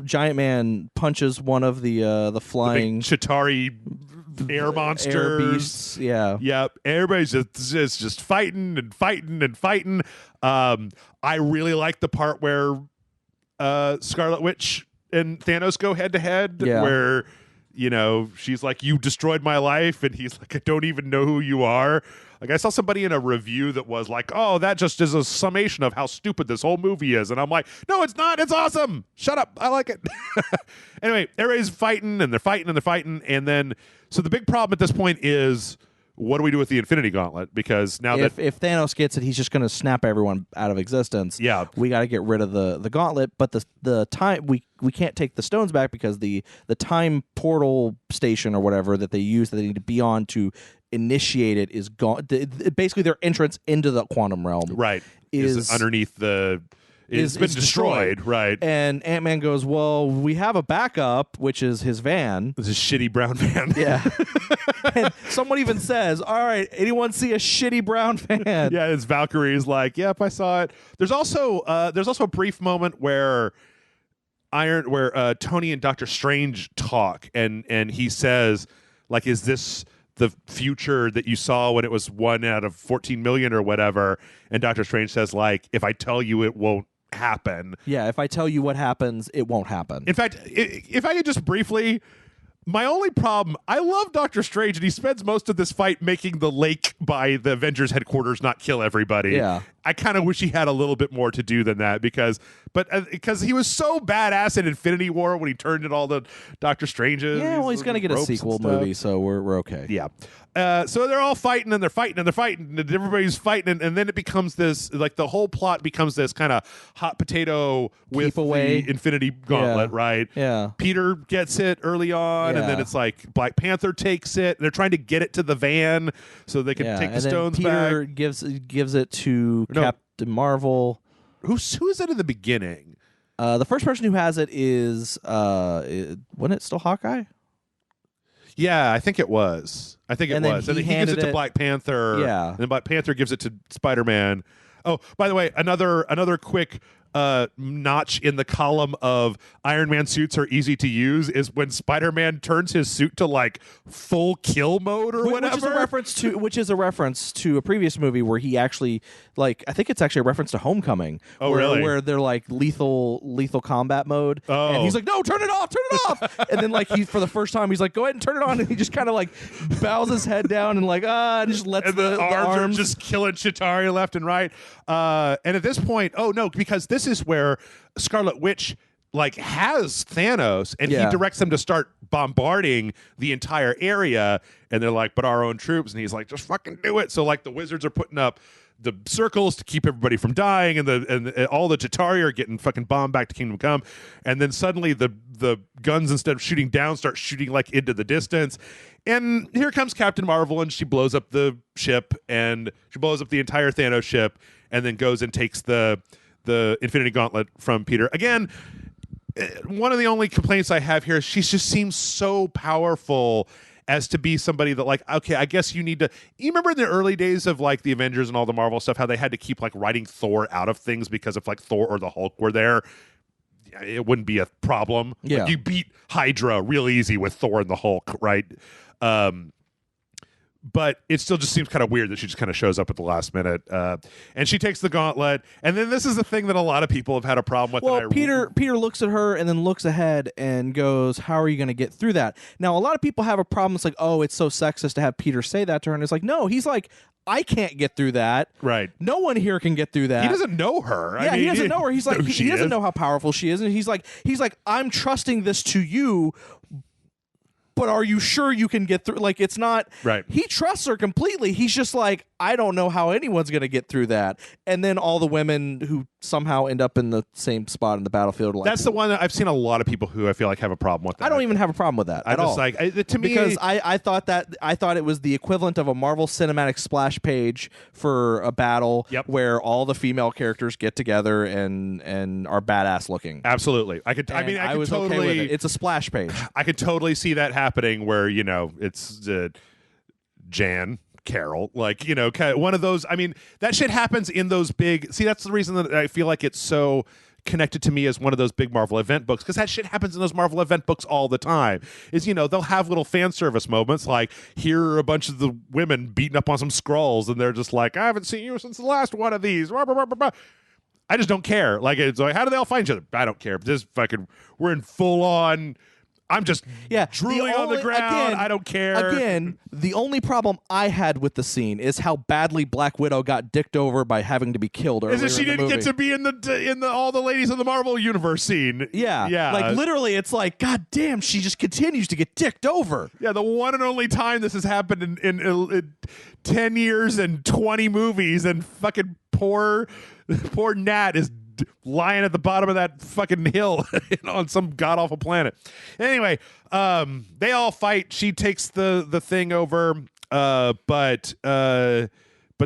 Giant Man punches one of the flying the Chitauri air monsters. Air beasts. Yeah. Yep. Everybody's just fighting and fighting and fighting. I really like the part where Scarlet Witch and Thanos go head to head, where, she's like, "You destroyed my life," and he's like, "I don't even know who you are." Like, I saw somebody in a review that was like, "Oh, that just is a summation of how stupid this whole movie is," and I'm like, "No, it's not. It's awesome. Shut up. I like it." Anyway, everybody's fighting and they're fighting and they're fighting, and then so the big problem at this point is, what do we do with the Infinity Gauntlet? Because now if Thanos gets it, he's just going to snap everyone out of existence. Yeah, we got to get rid of the gauntlet. But the time we can't take the stones back, because the time portal station or whatever that they use that they need to be on to initiate it is gone. Basically, their entrance into the quantum realm, right, is underneath the. It's been destroyed, right? And Ant-Man goes, "Well, we have a backup, which is his van. It's a shitty brown van." Yeah. And someone even says, "All right, anyone see a shitty brown van?" Yeah, it's Valkyrie's like, "Yep, I saw it." There's also a brief moment where Tony and Doctor Strange talk, and he says, like, "Is this the future that you saw when it was 1 out of 14 million or whatever, and Doctor Strange says, like, if I tell you, it won't happen. Yeah, if I tell you what happens, it won't happen. In fact, if I could just briefly, my only problem, I love Doctor Strange, and he spends most of this fight making the lake by the Avengers headquarters not kill everybody. Yeah. I kind of wish he had a little bit more to do than that, because he was so badass in Infinity War when he turned in all the Doctor Stranges. Yeah, well, he's going to get a sequel movie, so we're okay. Yeah. So they're all fighting, and they're fighting, and they're fighting, and everybody's fighting, and then it becomes this, like, the whole plot becomes this kind of hot potato with the Infinity Gauntlet, right? Yeah. Peter gets it early on, and then Yeah. it's like Black Panther takes it. They're trying to get it to the van so they can take the stones Peter back. gives it to Captain Marvel. Who is it in the beginning? The first person who has it is wasn't it still Hawkeye? Yeah, I think it was. And then he gives it to Black Panther. Yeah. And then Black Panther gives it to Spider-Man. Oh, by the way, another quick notch in the column of Iron Man suits are easy to use is when Spider-Man turns his suit to like full kill mode or whatever. Which is a reference to a previous movie where he actually, like, I think it's actually a reference to Homecoming. Oh, really? Where they're like lethal combat mode. Oh. And he's like, no, turn it off. And then, like, for the first time, he's like, go ahead and turn it on. And he just kind of like bows his head down and like, and just lets the arms are just killing Chitauri left and right. And at this point, because this is where Scarlet Witch like has Thanos, and he directs them to start bombarding the entire area, and they're like, but our own troops, and he's like, just fucking do it. So like the wizards are putting up the circles to keep everybody from dying, and all the Chitauri are getting fucking bombed back to Kingdom Come, and then suddenly the guns, instead of shooting down, start shooting like into the distance, and here comes Captain Marvel, and she blows up the ship, and she blows up the entire Thanos ship, and then goes and takes the Infinity Gauntlet from Peter. Again, one of the only complaints I have here is she just seems so powerful as to be somebody that, like, okay, I guess you need to. You remember in the early days of like the Avengers and all the Marvel stuff, how they had to keep like writing Thor out of things because if like Thor or the Hulk were there, it wouldn't be a problem. Yeah. Like, you beat Hydra real easy with Thor and the Hulk, right? But it still just seems kind of weird that she just kind of shows up at the last minute. And she takes the gauntlet. And then this is the thing that a lot of people have had a problem with. Well, Peter looks at her and then looks ahead and goes, how are you going to get through that? Now, a lot of people have a problem. It's like, oh, it's so sexist to have Peter say that to her. And it's like, no, he's like, I can't get through that. Right. No one here can get through that. He doesn't know her. Yeah, he doesn't know her. He's like, he doesn't know how powerful she is. And he's like, I'm trusting this to you. But are you sure you can get through? Like, it's not right. He trusts her completely. He's just like, I don't know how anyone's going to get through that. And then all the women who somehow end up in the same spot in the battlefield. Like, that's the one that I've seen a lot of people who I feel like have a problem with that. I don't even have a problem with that at all. Like, to me, because I thought it was the equivalent of a Marvel Cinematic splash page for a battle where all the female characters get together and are badass looking. Absolutely. I was totally, okay with it. It's a splash page. I could totally see that happening where, it's Jan, Carol, like, one of those. I mean, that shit happens in those big. See, that's the reason that I feel like it's so connected to me as one of those big Marvel event books, because that shit happens in those Marvel event books all the time. Is, they'll have little fan service moments, like here are a bunch of the women beating up on some Skrulls, and they're just like, I haven't seen you since the last one of these. I just don't care. Like, it's like, how do they all find each other? I don't care. This fucking, we're in full on. I'm just drooling on the ground. I don't care. Again, the only problem I had with the scene is how badly Black Widow got dicked over by having to be killed earlier. Is that she didn't get to be in the all the ladies of the Marvel Universe scene? Yeah. Like, literally, it's like, God damn, she just continues to get dicked over. Yeah, the one and only time this has happened in 10 years and 20 movies, and fucking poor Nat is lying at the bottom of that fucking hill on some god-awful planet. Anyway, they all fight. She takes the thing over, but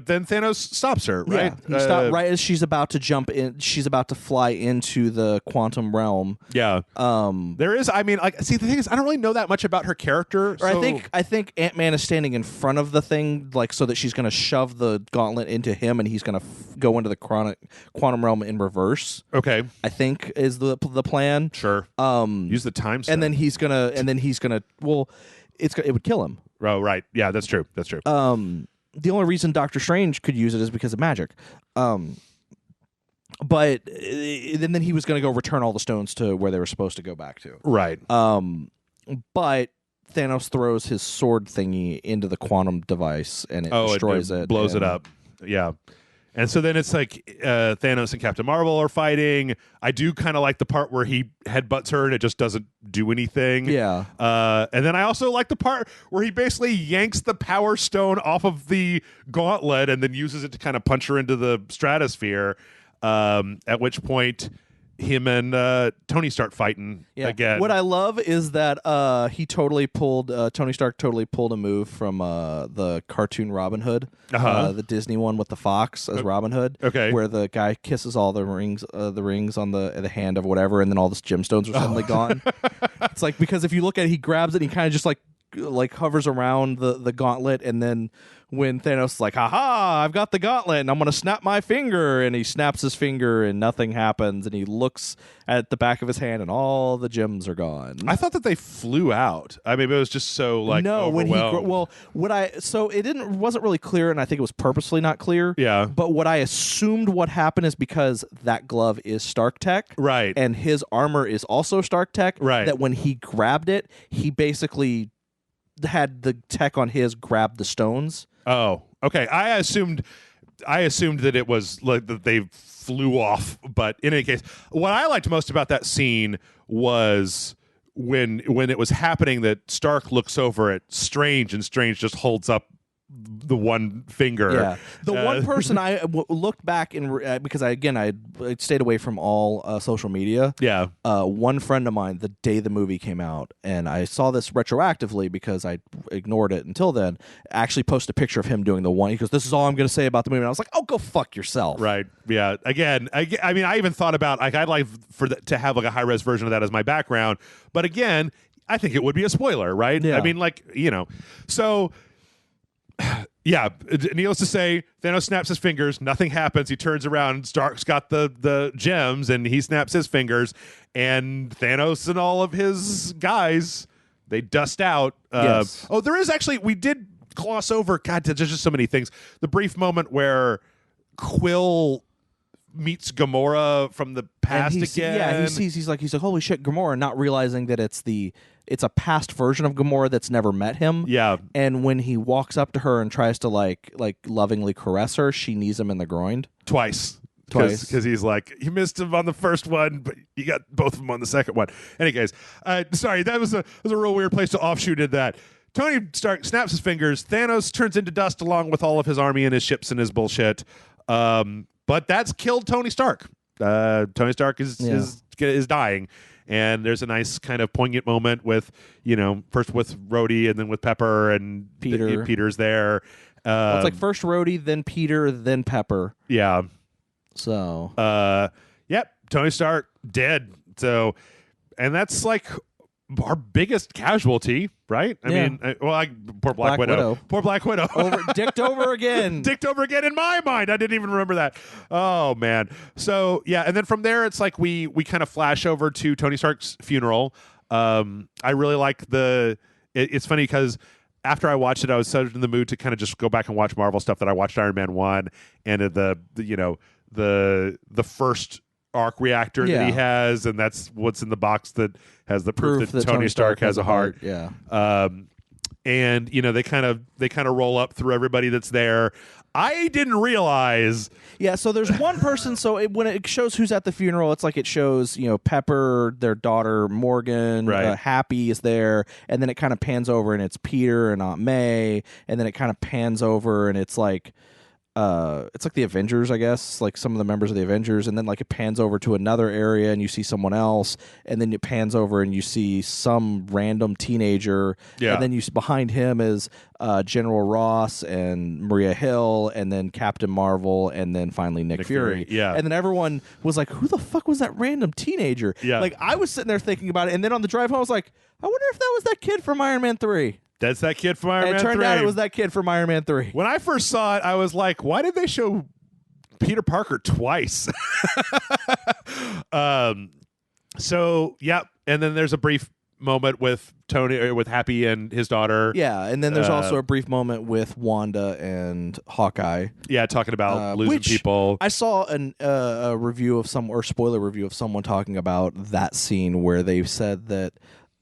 then Thanos stops her, right? Yeah, he stopped right as she's about to jump in. She's about to fly into the quantum realm. Yeah. There is. I mean, like, see, the thing is, I don't really know that much about her character. So. I think Ant-Man is standing in front of the thing, like, so that she's going to shove the gauntlet into him, and he's going to go into the quantum realm in reverse. Okay. I think is the plan. Sure. Use the time stone. And then he's gonna. Well, it would kill him. Oh, right. Yeah, that's true. That's true. The only reason Doctor Strange could use it is because of magic. But then he was going to go return all the stones to where they were supposed to go back to. Right. But Thanos throws his sword thingy into the quantum device and it destroys it. Blows it up. Yeah. And so then it's like Thanos and Captain Marvel are fighting. I do kind of like the part where he headbutts her and it just doesn't do anything. Yeah. And then I also like the part where he basically yanks the Power Stone off of the gauntlet and then uses it to kind of punch her into the stratosphere. At which point him and Tony start fighting again. What I love is that Tony Stark totally pulled a move from the cartoon Robin Hood, the Disney one with the fox as Robin Hood, where the guy kisses all the rings on the hand of whatever, and then all the gemstones are suddenly gone. It's like, because if you look at it, he grabs it and he kind of just like hovers around the gauntlet, and then when Thanos is like, haha, I've got the gauntlet and I'm going to snap my finger, and he snaps his finger and nothing happens, and he looks at the back of his hand and all the gems are gone. I thought that they flew out. I mean, it was just so like overwhelmed. It wasn't really clear, and I think it was purposely not clear. Yeah. But what I assumed what happened is because that glove is Stark tech. Right. And his armor is also Stark tech. Right. That when he grabbed it, he basically had the tech on his grab the stones. Oh, okay. I assumed that it was like that they flew off, but in any case, what I liked most about that scene was when it was happening that Stark looks over at Strange and Strange just holds up the one finger. Yeah. The one person I looked back and because I stayed away from all social media. Yeah. One friend of mine, the day the movie came out, and I saw this retroactively because I ignored it until then, actually posted a picture of him doing the one. He goes, "This is all I'm going to say about the movie." And I was like, "Oh, go fuck yourself." Right. Yeah. Again, I mean, I even thought about I'd like to have like a high res version of that as my background, but again, I think it would be a spoiler, right? Yeah. I mean, so. Yeah, needless to say, Thanos snaps his fingers. Nothing happens. He turns around. Stark's got the gems, and he snaps his fingers. And Thanos and all of his guys, they dust out. Yes. There is actually, we did gloss over. God, there's just so many things. The brief moment where Quill meets Gamora from the past again. Yeah, he's like, holy shit, Gamora, not realizing that it's a past version of Gamora that's never met him. Yeah. And when he walks up to her and tries to like lovingly caress her, she knees him in the groin. Twice. Because he's like, you missed him on the first one, but you got both of them on the second one. Anyways, sorry, that was a real weird place to offshoot at that. Tony Stark snaps his fingers. Thanos turns into dust along with all of his army and his ships and his bullshit. But that's killed Tony Stark. Tony Stark is dying. And there's a nice kind of poignant moment with, first with Rhodey and then with Pepper and Peter. Peter's there. It's like first Rhodey, then Peter, then Pepper. Yeah. So. Yep. Tony Stark dead. So, and that's like our biggest casualty, right? I mean, poor Black Widow. Poor Black Widow. Dicked over again. Dicked over again in my mind. I didn't even remember that. Oh, man. So, yeah. And then from there, it's like we kind of flash over to Tony Stark's funeral. I really like it's funny because after I watched it, I was so in the mood to kind of just go back and watch Marvel stuff that I watched Iron Man 1 and the first arc reactor that he has, and that's what's in the box that has the proof that Tony Stark has a heart. Yeah. And they kind of roll up through everybody that's there. I didn't realize. Yeah, so there's one person. So when it shows who's at the funeral, it's like it shows Pepper, their daughter Morgan, right. Happy is there, and then it kind of pans over and it's Peter and Aunt May, and then it kind of pans over and it's like the Avengers, I guess, like some of the members of the Avengers, and then like it pans over to another area and you see someone else, and then it pans over and you see some random teenager, and then behind him is General Ross and Maria Hill, and then Captain Marvel, and then finally Nick Fury. Yeah. And then everyone was like, who the fuck was that random teenager? Yeah. Like I was sitting there thinking about it, and then on the drive home I was like, I wonder if that was that kid from Iron Man 3. That's that kid from Iron Man 3. And it turned out it was that kid from Iron Man 3. When I first saw it, I was like, why did they show Peter Parker twice? So, yep. And then there's a brief moment with Tony, or with Happy and his daughter. Yeah, and then there's also a brief moment with Wanda and Hawkeye. Yeah, talking about losing which people. I saw a review of some, or spoiler review of someone talking about that scene where they said that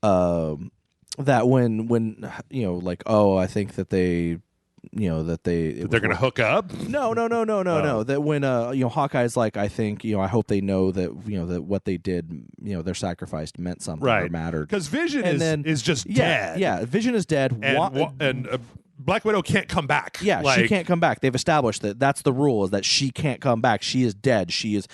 that when like, oh, I think that they they're going to hook up. No. That when Hawkeye's like, I think I hope they know that that what they did, their sacrifice meant something or mattered. Because Vision is just dead. dead. Yeah, Vision is dead. And Black Widow can't come back. Yeah, she can't come back. They've established that that's the rule, is that she can't come back. She is dead. She is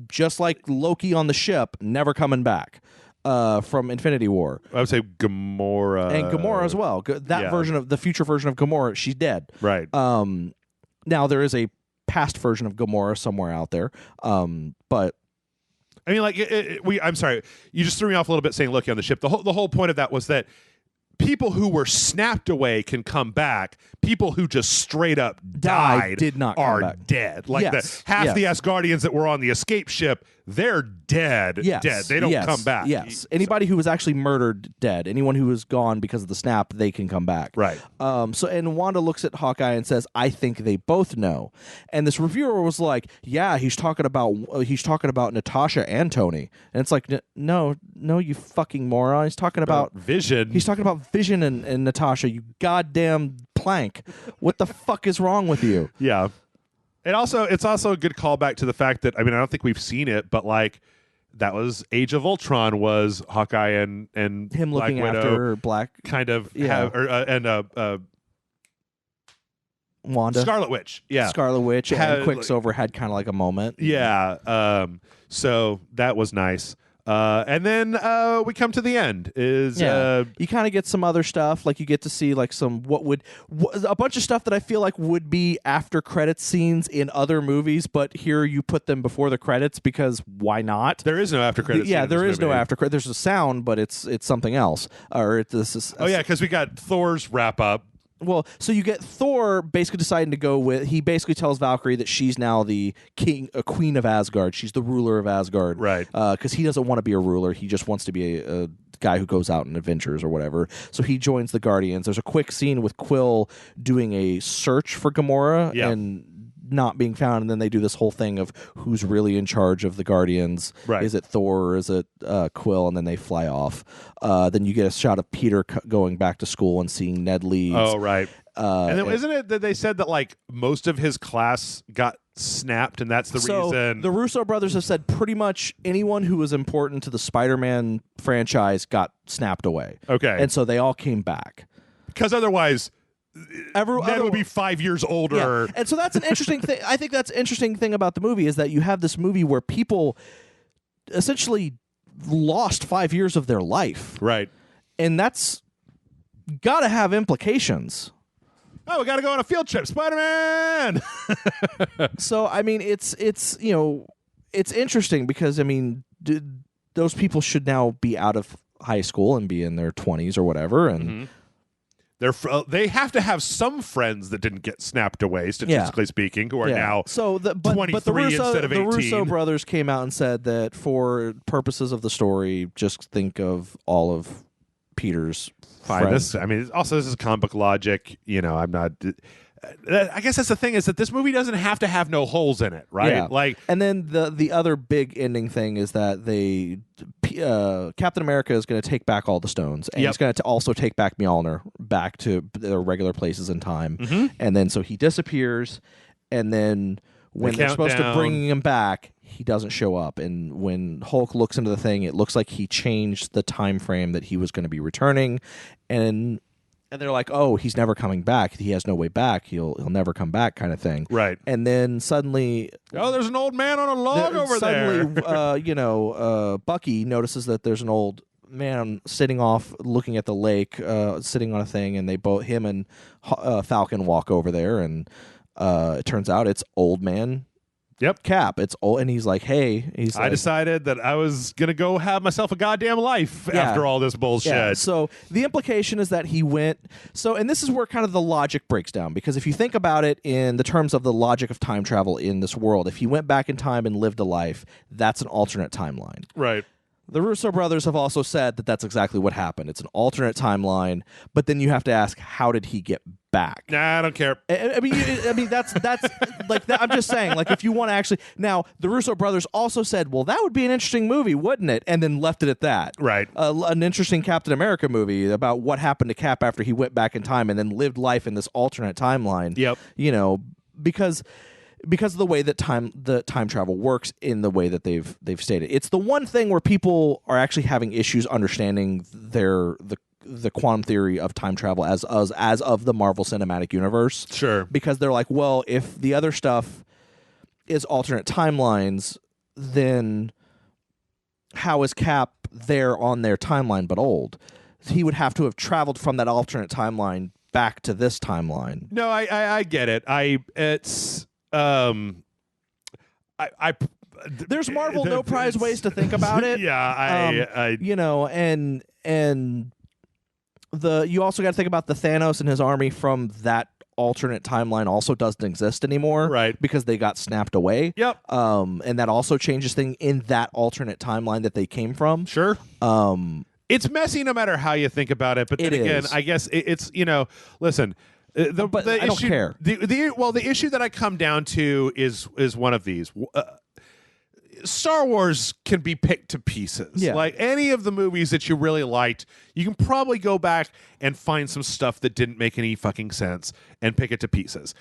just like Loki on the ship, never coming back. From Infinity War. I would say Gamora. And Gamora as well. That version of the future version of Gamora, she's dead. Right. Now there is a past version of Gamora somewhere out there. But I mean, like, I'm sorry, you just threw me off a little bit saying Loki on the ship. The whole point of that was that people who were snapped away can come back. People who just straight up died did not come are back. dead. Like half the Asgardians that were on the escape ship, they're dead. Yes. Dead. They don't come back. Yes. Anybody who was actually murdered, dead. Anyone who was gone because of the snap, they can come back. Right. And Wanda looks at Hawkeye and says, I think they both know. And this reviewer was like, yeah, he's talking about Natasha and Tony. And it's like, no, you fucking moron. He's talking about Vision. He's talking about Vision and Natasha, you goddamn plank. What the fuck is wrong with you? Yeah. It's also a good callback to the fact that, I mean, I don't think we've seen it, but like that was Age of Ultron, was Hawkeye and him Black looking Widow after Black kind of Wanda, Scarlet Witch. Yeah. Scarlet Witch and Quicksilver had kind of like a moment. Yeah. So that was nice. And then we come to the end. You kind of get some other stuff, like you get to see like some a bunch of stuff that I feel like would be after credits scenes in other movies, but here you put them before the credits because why not? There is no after credits. Yeah, there is no after credits. There's a sound, but it's something else. Because we got Thor's wrap up. Well, so you get Thor basically deciding to go with. He basically tells Valkyrie that she's now the queen of Asgard. She's the ruler of Asgard, right? Because he doesn't want to be a ruler. He just wants to be a guy who goes out in Avengers or whatever. So he joins the Guardians. There's a quick scene with Quill doing a search for Gamora and not being found, and then they do this whole thing of who's really in charge of the Guardians. Right. Is it Thor or is it Quill? And then they fly off. Then you get a shot of Peter going back to school and seeing Ned Leeds. Oh, right. And then isn't it that they said that like most of his class got snapped, and that's the reason? The Russo brothers have said pretty much anyone who was important to the Spider-Man franchise got snapped away. Okay. And so they all came back. Because otherwise Ned would be 5 years older. Yeah. And so that's an interesting thing. I think that's an interesting thing about the movie is that you have this movie where people essentially lost 5 years of their life. Right. And that's got to have implications. Oh, we got to go on a field trip, Spider-Man. So, I mean, it's interesting because, I mean, those people should now be out of high school and be in their 20s or whatever, and they have to have some friends that didn't get snapped away, statistically speaking, who are now 23 instead of 18. The Russo brothers came out and said that for purposes of the story, just think of all of Peter's friends. This is comic book logic. I'm not. I guess that's the thing, is that this movie doesn't have to have no holes in it, right? Yeah. Like, and then the other big ending thing is that Captain America is going to take back all the stones, and he's going to also take back Mjolnir back to their regular places in time, and then so he disappears, and then when they're supposed to bring him back, he doesn't show up, and when Hulk looks into the thing, it looks like he changed the time frame that he was going to be returning, and they're like, oh, he's never coming back. He has no way back. He'll never come back, kind of thing. Right. And then suddenly, there's an old man on a log over there. Suddenly, Bucky notices that there's an old man sitting off, looking at the lake, sitting on a thing, and him and Falcon walk over there, and it turns out it's old man. Yep. Cap. It's old, and he's like, "Hey," I decided that I was gonna go have myself a goddamn life after all this bullshit. Yeah. So the implication is that he went. So, and this is where kind of the logic breaks down, because if you think about it in the terms of the logic of time travel in this world, if he went back in time and lived a life, that's an alternate timeline. Right. The Russo brothers have also said that that's exactly what happened. It's an alternate timeline, but then you have to ask, how did he get back? Nah, I don't care. I mean, that's like that. I'm just saying, like, if you want to actually, now the Russo brothers also said, well, that would be an interesting movie, wouldn't it? And then left it at that. Right. An interesting Captain America movie about what happened to Cap after he went back in time and then lived life in this alternate timeline. Yep. You know, because of the way that the time travel works in the way that they've stated. It's the one thing where people are actually having issues understanding the quantum theory of time travel as of the Marvel Cinematic Universe. Sure. Because they're like, well, if the other stuff is alternate timelines, then how is Cap there on their timeline but old? He would have to have traveled from that alternate timeline back to this timeline. No, I get it. There's Marvel no prize ways to think about it. Yeah, you know, and you also got to think about the Thanos and his army from that alternate timeline also doesn't exist anymore, right? Because they got snapped away. Yep. And that also changes things in that alternate timeline that they came from. Sure. It's messy no matter how you think about it. But then again, I guess it's listen. But I don't care. The issue that I come down to is one of these. Star Wars can be picked to pieces. Yeah. Like any of the movies that you really liked, you can probably go back and find some stuff that didn't make any fucking sense and pick it to pieces.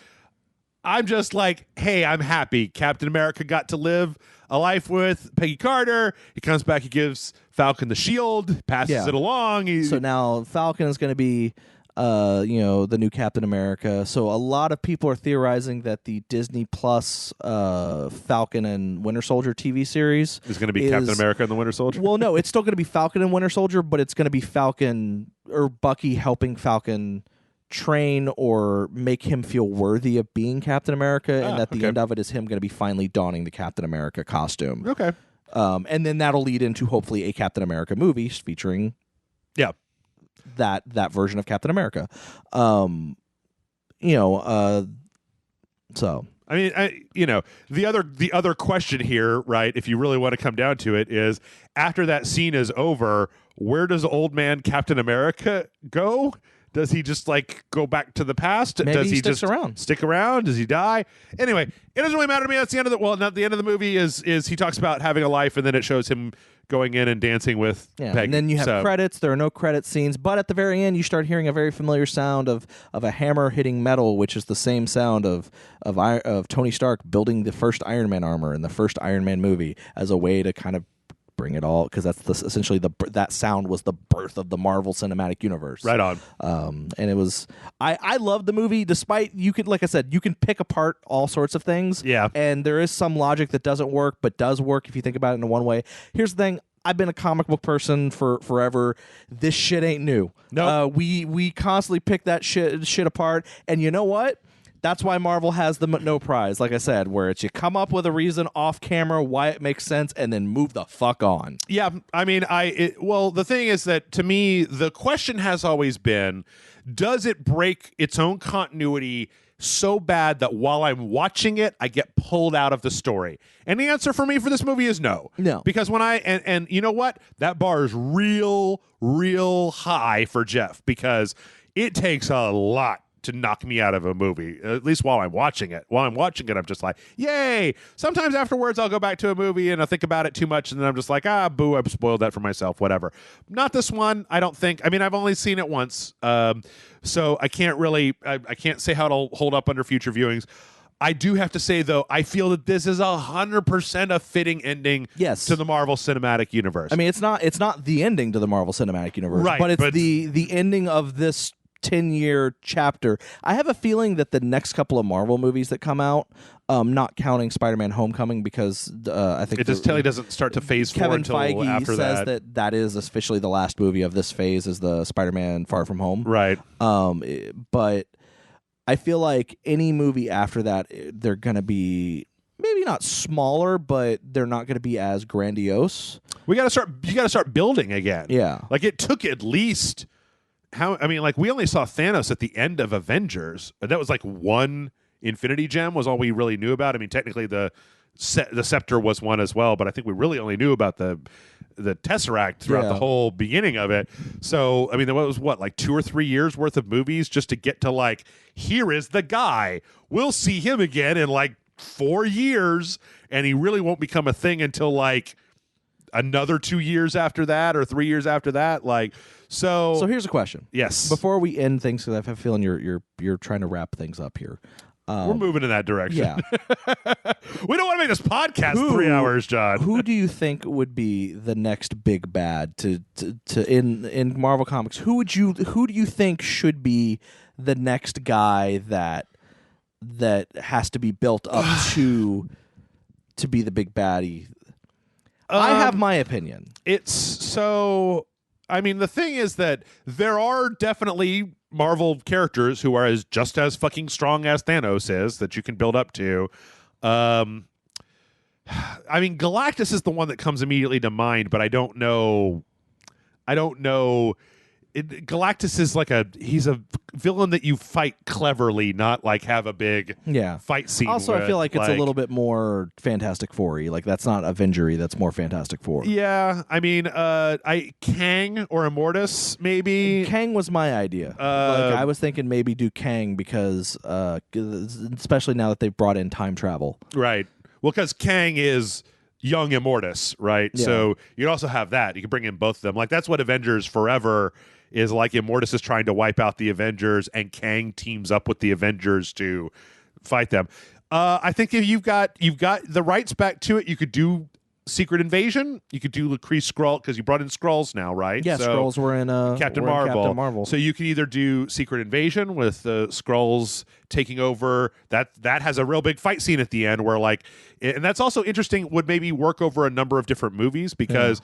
I'm just like, hey, I'm happy. Captain America got to live a life with Peggy Carter. He comes back, he gives Falcon the shield, passes it along. So now Falcon is going to be the new Captain America. So a lot of people are theorizing that the Disney Plus Falcon and Winter Soldier TV series is going to be Captain America and the Winter Soldier. Well, no, it's still going to be Falcon and Winter Soldier, but it's going to be Falcon or Bucky helping Falcon train or make him feel worthy of being Captain America, and at the end of it is him going to be finally donning the Captain America costume. Okay. And then that'll lead into hopefully a Captain America movie featuring that version of Captain America. So I mean, the other question here, right, if you really want to come down to it, is after that scene is over, where does old man Captain America go? Does he just go back to the past? Maybe Does he he sticks just around. stick around? Does he die? Anyway, it doesn't really matter to me. That's the end of not the end of the movie is he talks about having a life, and then it shows him going in and dancing with Peggy. And then you have credits. There are no credit scenes, but at the very end, you start hearing a very familiar sound of a hammer hitting metal, which is the same sound of Tony Stark building the first Iron Man armor in the first Iron Man movie as a way to kind of bring it all, because that's essentially that sound was the birth of the Marvel Cinematic Universe. Right on. And it was I love the movie, despite you can, like I said, you can pick apart all sorts of things. Yeah. And there is some logic that doesn't work, but does work if you think about it in one way. Here's the thing. I've been a comic book person for forever. This shit ain't new. No. We constantly pick that shit apart, and you know what? That's why Marvel has the no prize, like I said, where it's you come up with a reason off camera why it makes sense and then move the fuck on. Yeah, I mean, the thing is that to me, the question has always been, does it break its own continuity so bad that while I'm watching it, I get pulled out of the story? And the answer for me for this movie is no. No. Because when and you know what? That bar is real, real high for Jeff, because it takes a lot to knock me out of a movie, at least while I'm watching it. While I'm watching it, I'm just like, yay. Sometimes afterwards, I'll go back to a movie and I'll think about it too much, and then I'm just like, boo, I've spoiled that for myself, whatever. Not this one, I don't think. I mean, I've only seen it once, so I can't really, I can't say how it'll hold up under future viewings. I do have to say, though, I feel that this is 100% a fitting ending to the Marvel Cinematic Universe. I mean, it's not the ending to the Marvel Cinematic Universe, right, but it's the ending of this 10-year chapter. I have a feeling that the next couple of Marvel movies that come out, not counting Spider-Man Homecoming, because I think he doesn't start to phase Kevin 4 until Feige after says that is officially the last movie of this phase, is the Spider-Man Far From Home. Right. But I feel like any movie after that, they're going to be maybe not smaller, but they're not going to be as grandiose. You got to start building again. Yeah. Like it took at least we only saw Thanos at the end of Avengers. That was like one Infinity Gem was all we really knew about. I mean, technically the scepter was one as well, but I think we really only knew about the the Tesseract throughout Yeah. the whole beginning of it. So I mean, there was like 2 or 3 years worth of movies just to get to like, here is the guy. We'll see him again in like 4 years, and he really won't become a thing until like another 2 years after that or 3 years after that. Like, So here's a question. yes, Before we end things, because I have a feeling you're trying to wrap things up here. we're moving in that direction. Yeah. We don't want to make this podcast 3 hours, John. Who do you think would be the next big bad to in Marvel Comics? Who do you think should be the next guy that has to be built up to be the big baddie? I have my opinion. It's so. I mean, the thing is that there are definitely Marvel characters who are just as fucking strong as Thanos is that you can build up to. I mean, Galactus is the one that comes immediately to mind, but I don't know. Galactus is like he's a villain that you fight cleverly, not like have a big fight scene. Also, with. I feel like it's a little bit more Fantastic Four-y. Like, that's not Avengery, that's more Fantastic Four. Yeah, I mean, Kang or Immortus, maybe. Kang was my idea. I was thinking maybe do Kang because, especially now that they've brought in time travel. Right. Well, because Kang is young Immortus, right? Yeah. So you'd also have that. You can bring in both of them. Like, that's what Avengers Forever is like. Immortus is trying to wipe out the Avengers, and Kang teams up with the Avengers to fight them. I think if you've got the rights back to it, you could do Secret Invasion. You could do Kree Skrull, because you brought in Skrulls now, right? Yeah, so, Skrulls were in Captain were in Marvel. Captain Marvel. So you can either do Secret Invasion with the Skrulls taking over. That has a real big fight scene at the end where, like, and that's also interesting, would maybe work over a number of different movies, because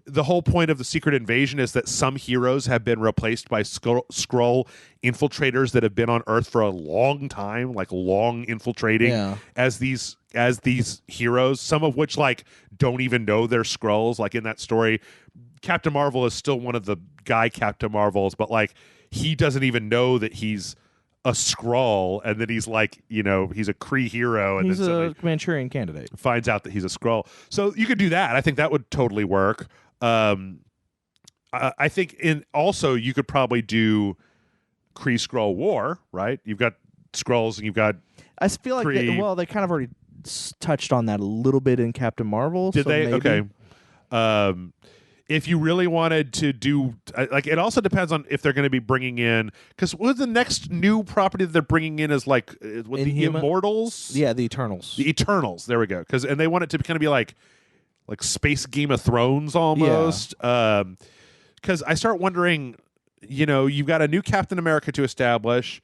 the whole point of the Secret Invasion is that some heroes have been replaced by Skrull infiltrators that have been on Earth for a long time, like long infiltrating as these heroes, some of which like don't even know they're Skrulls. Like in that story, Captain Marvel is still one of the guy Captain Marvels, but like he doesn't even know that he's a Skrull, and then he's like, he's a Kree hero, and he's then a Manchurian candidate. Finds out that he's a Skrull. So you could do that. I think that would totally work. I think also you could probably do Kree Skrull War, right? You've got Skrulls and you've got I feel like they kind of already touched on that a little bit in Captain Marvel. Did they? Maybe. Okay. If you really wanted to do, like, it also depends on if they're going to be bringing in, because what the next new property that they're bringing in is like with the Immortals. Yeah, the Eternals. The Eternals. There we go. And they want it to kind of be like space Game of Thrones almost. Because I start wondering, you've got a new Captain America to establish.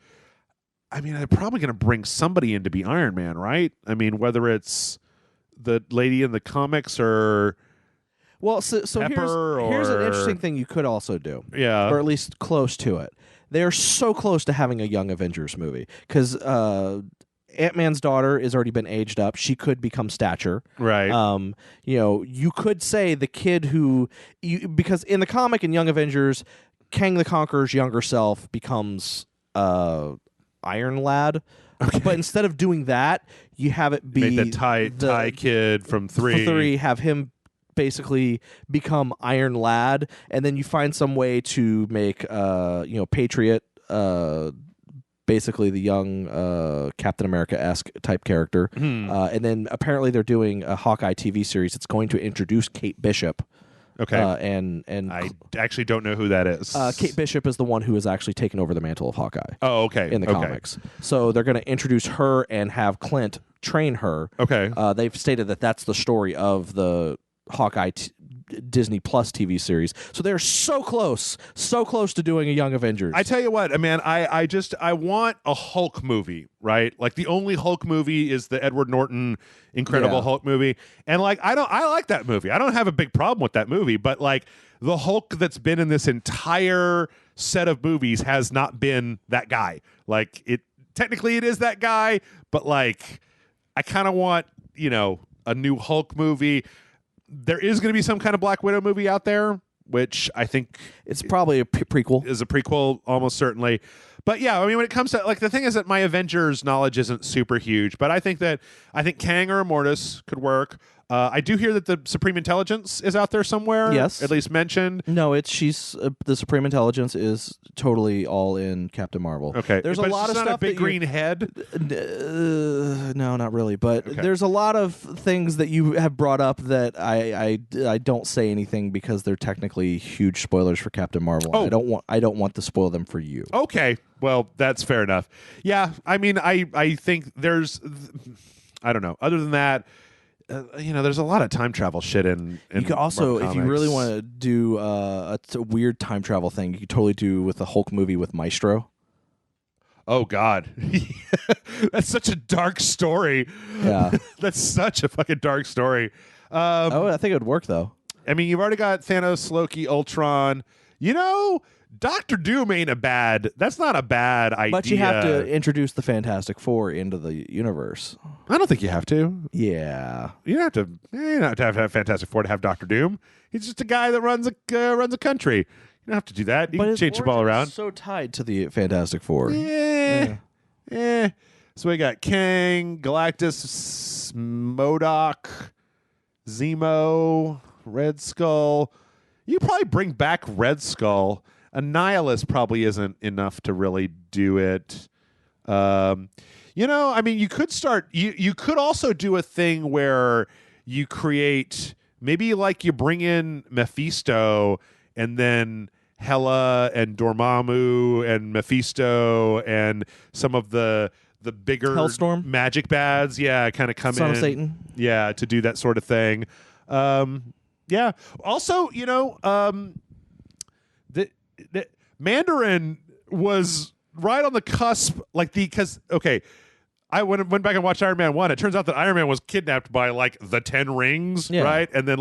I mean, they're probably going to bring somebody in to be Iron Man, right? I mean, whether it's the lady in the comics or... Well, so here's an interesting thing you could also do. Yeah. Or at least close to it. They're so close to having a Young Avengers movie. Because Ant-Man's daughter has already been aged up. She could become Stature. Right. You could say the kid who... because in the comic in Young Avengers, Kang the Conqueror's younger self becomes Iron Lad. Okay. But instead of doing that, you have it be... Make the Thai kid from 3. Have him basically become Iron Lad, and then you find some way to make Patriot basically the young Captain America-esque type character. And then apparently they're doing a Hawkeye TV series that's going to introduce Kate Bishop. Okay. And I actually don't know who that is. Kate Bishop is the one who has actually taken over the mantle of Hawkeye. Oh, okay. In the comics. So they're going to introduce her and have Clint train her. Okay. They've stated that that's the story of the Hawkeye Disney Plus TV series. So they're so close to doing a Young Avengers. I tell you what, man, I want a Hulk movie, right? Like the only Hulk movie is the Edward Norton Incredible Hulk movie. And like I like that movie. I don't have a big problem with that movie, but like the Hulk that's been in this entire set of movies has not been that guy. Like technically it is that guy, but like I kind of want, a new Hulk movie. There is going to be some kind of Black Widow movie out there, which I think it's probably a prequel. Is a prequel, almost certainly. But yeah, I mean, when it comes to like the thing is that my Avengers knowledge isn't super huge, but I think Kang or Immortus could work. I do hear that the Supreme Intelligence is out there somewhere. Yes. At least mentioned. No, she's the Supreme Intelligence is totally all in Captain Marvel. Okay. There's but a lot it's of not stuff a big that green head. No, not really. But Okay. there's a lot of things that you have brought up that I don't say anything because they're technically huge spoilers for Captain Marvel. Oh. I don't want to spoil them for you. Okay. Well, that's fair enough. Yeah. I mean, I think there's, I don't know. Other than that, there's a lot of time travel shit in You could also, Marvel if you Comics. really want to do a weird time travel thing, you could totally do with the Hulk movie with Maestro. Oh God, that's such a dark story. Yeah. That's such a fucking dark story. I think it would work though. I mean, you've already got Thanos, Loki, Ultron. Doctor Doom ain't that's not a bad idea. But you have to introduce the Fantastic Four into the universe. I don't think you have to. Yeah. You don't have to have Fantastic Four to have Doctor Doom. He's just a guy that runs a country. You don't have to do that. You But can his change the ball origin around. is so tied to the Fantastic Four. So we got Kang, Galactus, MODOK, Zemo, Red Skull. You probably bring back Red Skull. Annihilus probably isn't enough to really do it. I mean, you could start. You could also do a thing where you create maybe like you bring in Mephisto and then Hela and Dormammu and Mephisto and some of the bigger Hellstorm? magic bads, kind of come Son in, of Satan. to do that sort of thing. Also, the Mandarin was right on the cusp, I went back and watched Iron Man 1. It turns out that Iron Man was kidnapped by the 10 rings, right? And then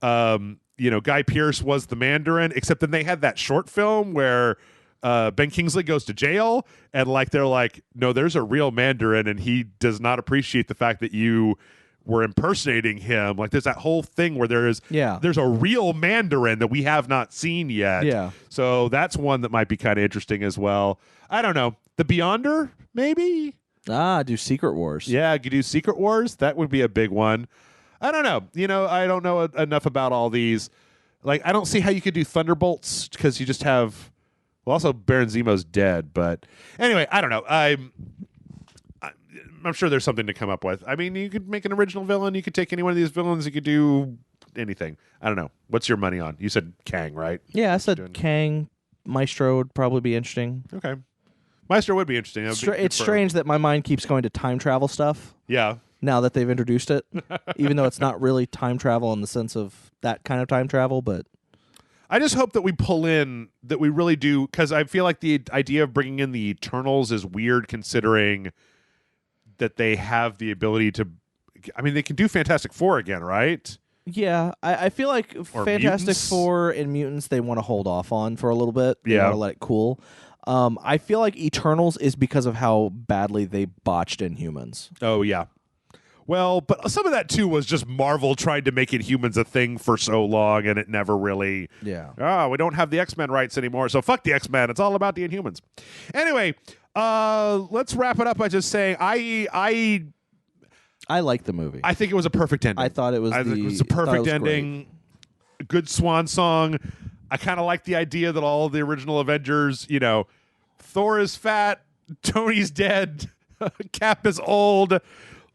Guy Pearce was the Mandarin, except then they had that short film where Ben Kingsley goes to jail and they're like, no, there's a real Mandarin and he does not appreciate the fact that you were impersonating him. There's that whole thing where there's a real Mandarin that we have not seen yet. Yeah. So that's one that might be kind of interesting as well. I don't know. The Beyonder, maybe? Do Secret Wars. Yeah, you could do Secret Wars. That would be a big one. I don't know. I don't know enough about all these. I don't see how you could do Thunderbolts because you just have... Well, also Baron Zemo's dead, but... Anyway, I don't know. I'm sure there's something to come up with. I mean, you could make an original villain. You could take any one of these villains. You could do anything. I don't know. What's your money on? You said Kang, right? Yeah, I said Kang. Maestro would probably be interesting. Okay. Maestro would be interesting. It's strange that my mind keeps going to time travel stuff. Yeah. Now that they've introduced it, even though it's not really time travel in the sense of that kind of time travel, but I just hope that we pull in, that we really do, because I feel like the idea of bringing in the Eternals is weird considering that they have the ability to, I mean, they can do Fantastic Four again, right? yeah, I feel like Or Fantastic mutants? Four and Mutants they want to hold off on for a little bit. They Yeah. want to let it cool. I feel like Eternals is because of how badly they botched Inhumans. Oh, yeah. Well, but some of that, too, was just Marvel trying to make Inhumans a thing for so long, and it never really... Yeah. we don't have the X-Men rights anymore, so fuck the X-Men. It's all about the Inhumans. Anyway, let's wrap it up by just saying I like the movie. I think it was a perfect ending. I thought it was I think it was a perfect ending. A good swan song. I kind of like the idea that all the original Avengers, Thor is fat, Tony's dead, Cap is old.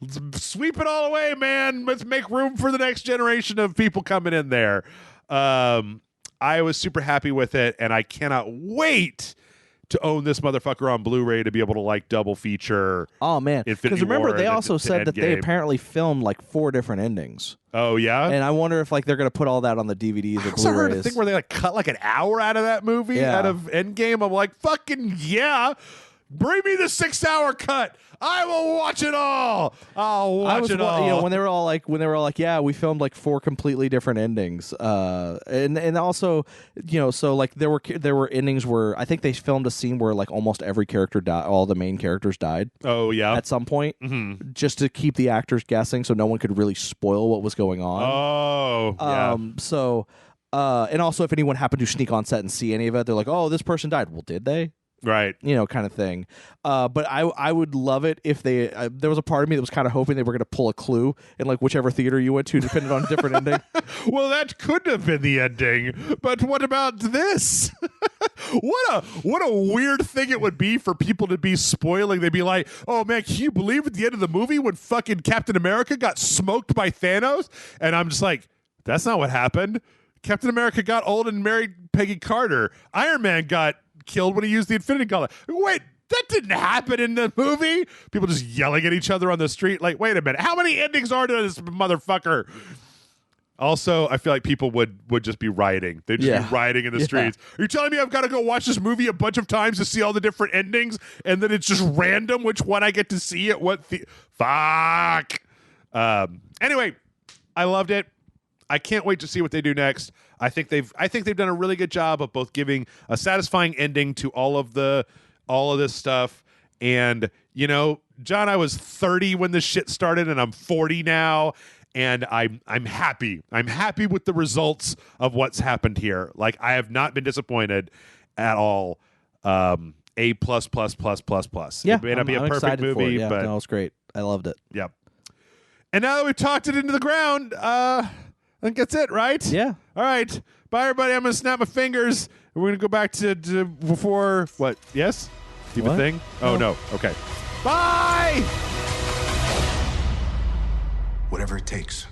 Let's sweep it all away, man. Let's make room for the next generation of people coming in there. I was super happy with it, and I cannot wait to own this motherfucker on Blu-ray to be able to double feature. Oh man, Infinity because remember War they and also the said that they Endgame. apparently filmed 4 different endings, Oh yeah, and I wonder if they're going to put all that on the DVDs or I also heard a Blu-rays. thing where they cut an hour out of that movie, Yeah. out of Endgame. I'm like, fucking yeah. Bring me the 6-hour cut. I will watch it all. I'll watch it all. When they were all like, yeah, we filmed 4 completely different endings, and also, so there were endings where I think they filmed a scene where almost every character died, all the main characters died Oh yeah. at some point, just to keep the actors guessing, so no one could really spoil what was going on. Oh yeah. And also if anyone happened to sneak on set and see any of it, they're like, oh, this person died. Well, did they? Right. Kind of thing. But I would love it if they. There was a part of me that was kind of hoping they were going to pull a Clue in like whichever theater you went to, depending on a different ending. Well, that could have been the ending, but what about this? What a weird thing it would be for people to be spoiling. They'd be like, "Oh man, can you believe at the end of the movie when fucking Captain America got smoked by Thanos?" And I'm just like, "That's not what happened. Captain America got old and married Peggy Carter. Iron Man got killed when he used the Infinity Gauntlet. Wait, that didn't happen in the movie." People just yelling at each other on the street. Like, wait a minute, how many endings are there to this motherfucker? Also, I feel like people would just be rioting. They'd just be rioting in the streets. Are you telling me I've got to go watch this movie a bunch of times to see all the different endings, and then it's just random which one I get to see at what fuck? Anyway, I loved it. I can't wait to see what they do next. I think they've done a really good job of both giving a satisfying ending to all of this stuff. And John, I was 30 when this shit started, and I'm 40 now, and I'm happy. I'm happy with the results of what's happened here. Like, I have not been disappointed at all. A plus plus plus plus plus. Yeah, it may not be a perfect movie, yeah, but no, it was great. I loved it. Yep. And now that we've talked it into the ground, I think that's it, right? Yeah. All right. Bye, everybody. I'm going to snap my fingers. We're going to go back to before. What? Yes? Do you have a thing? Oh, no. Okay. Bye! Whatever it takes.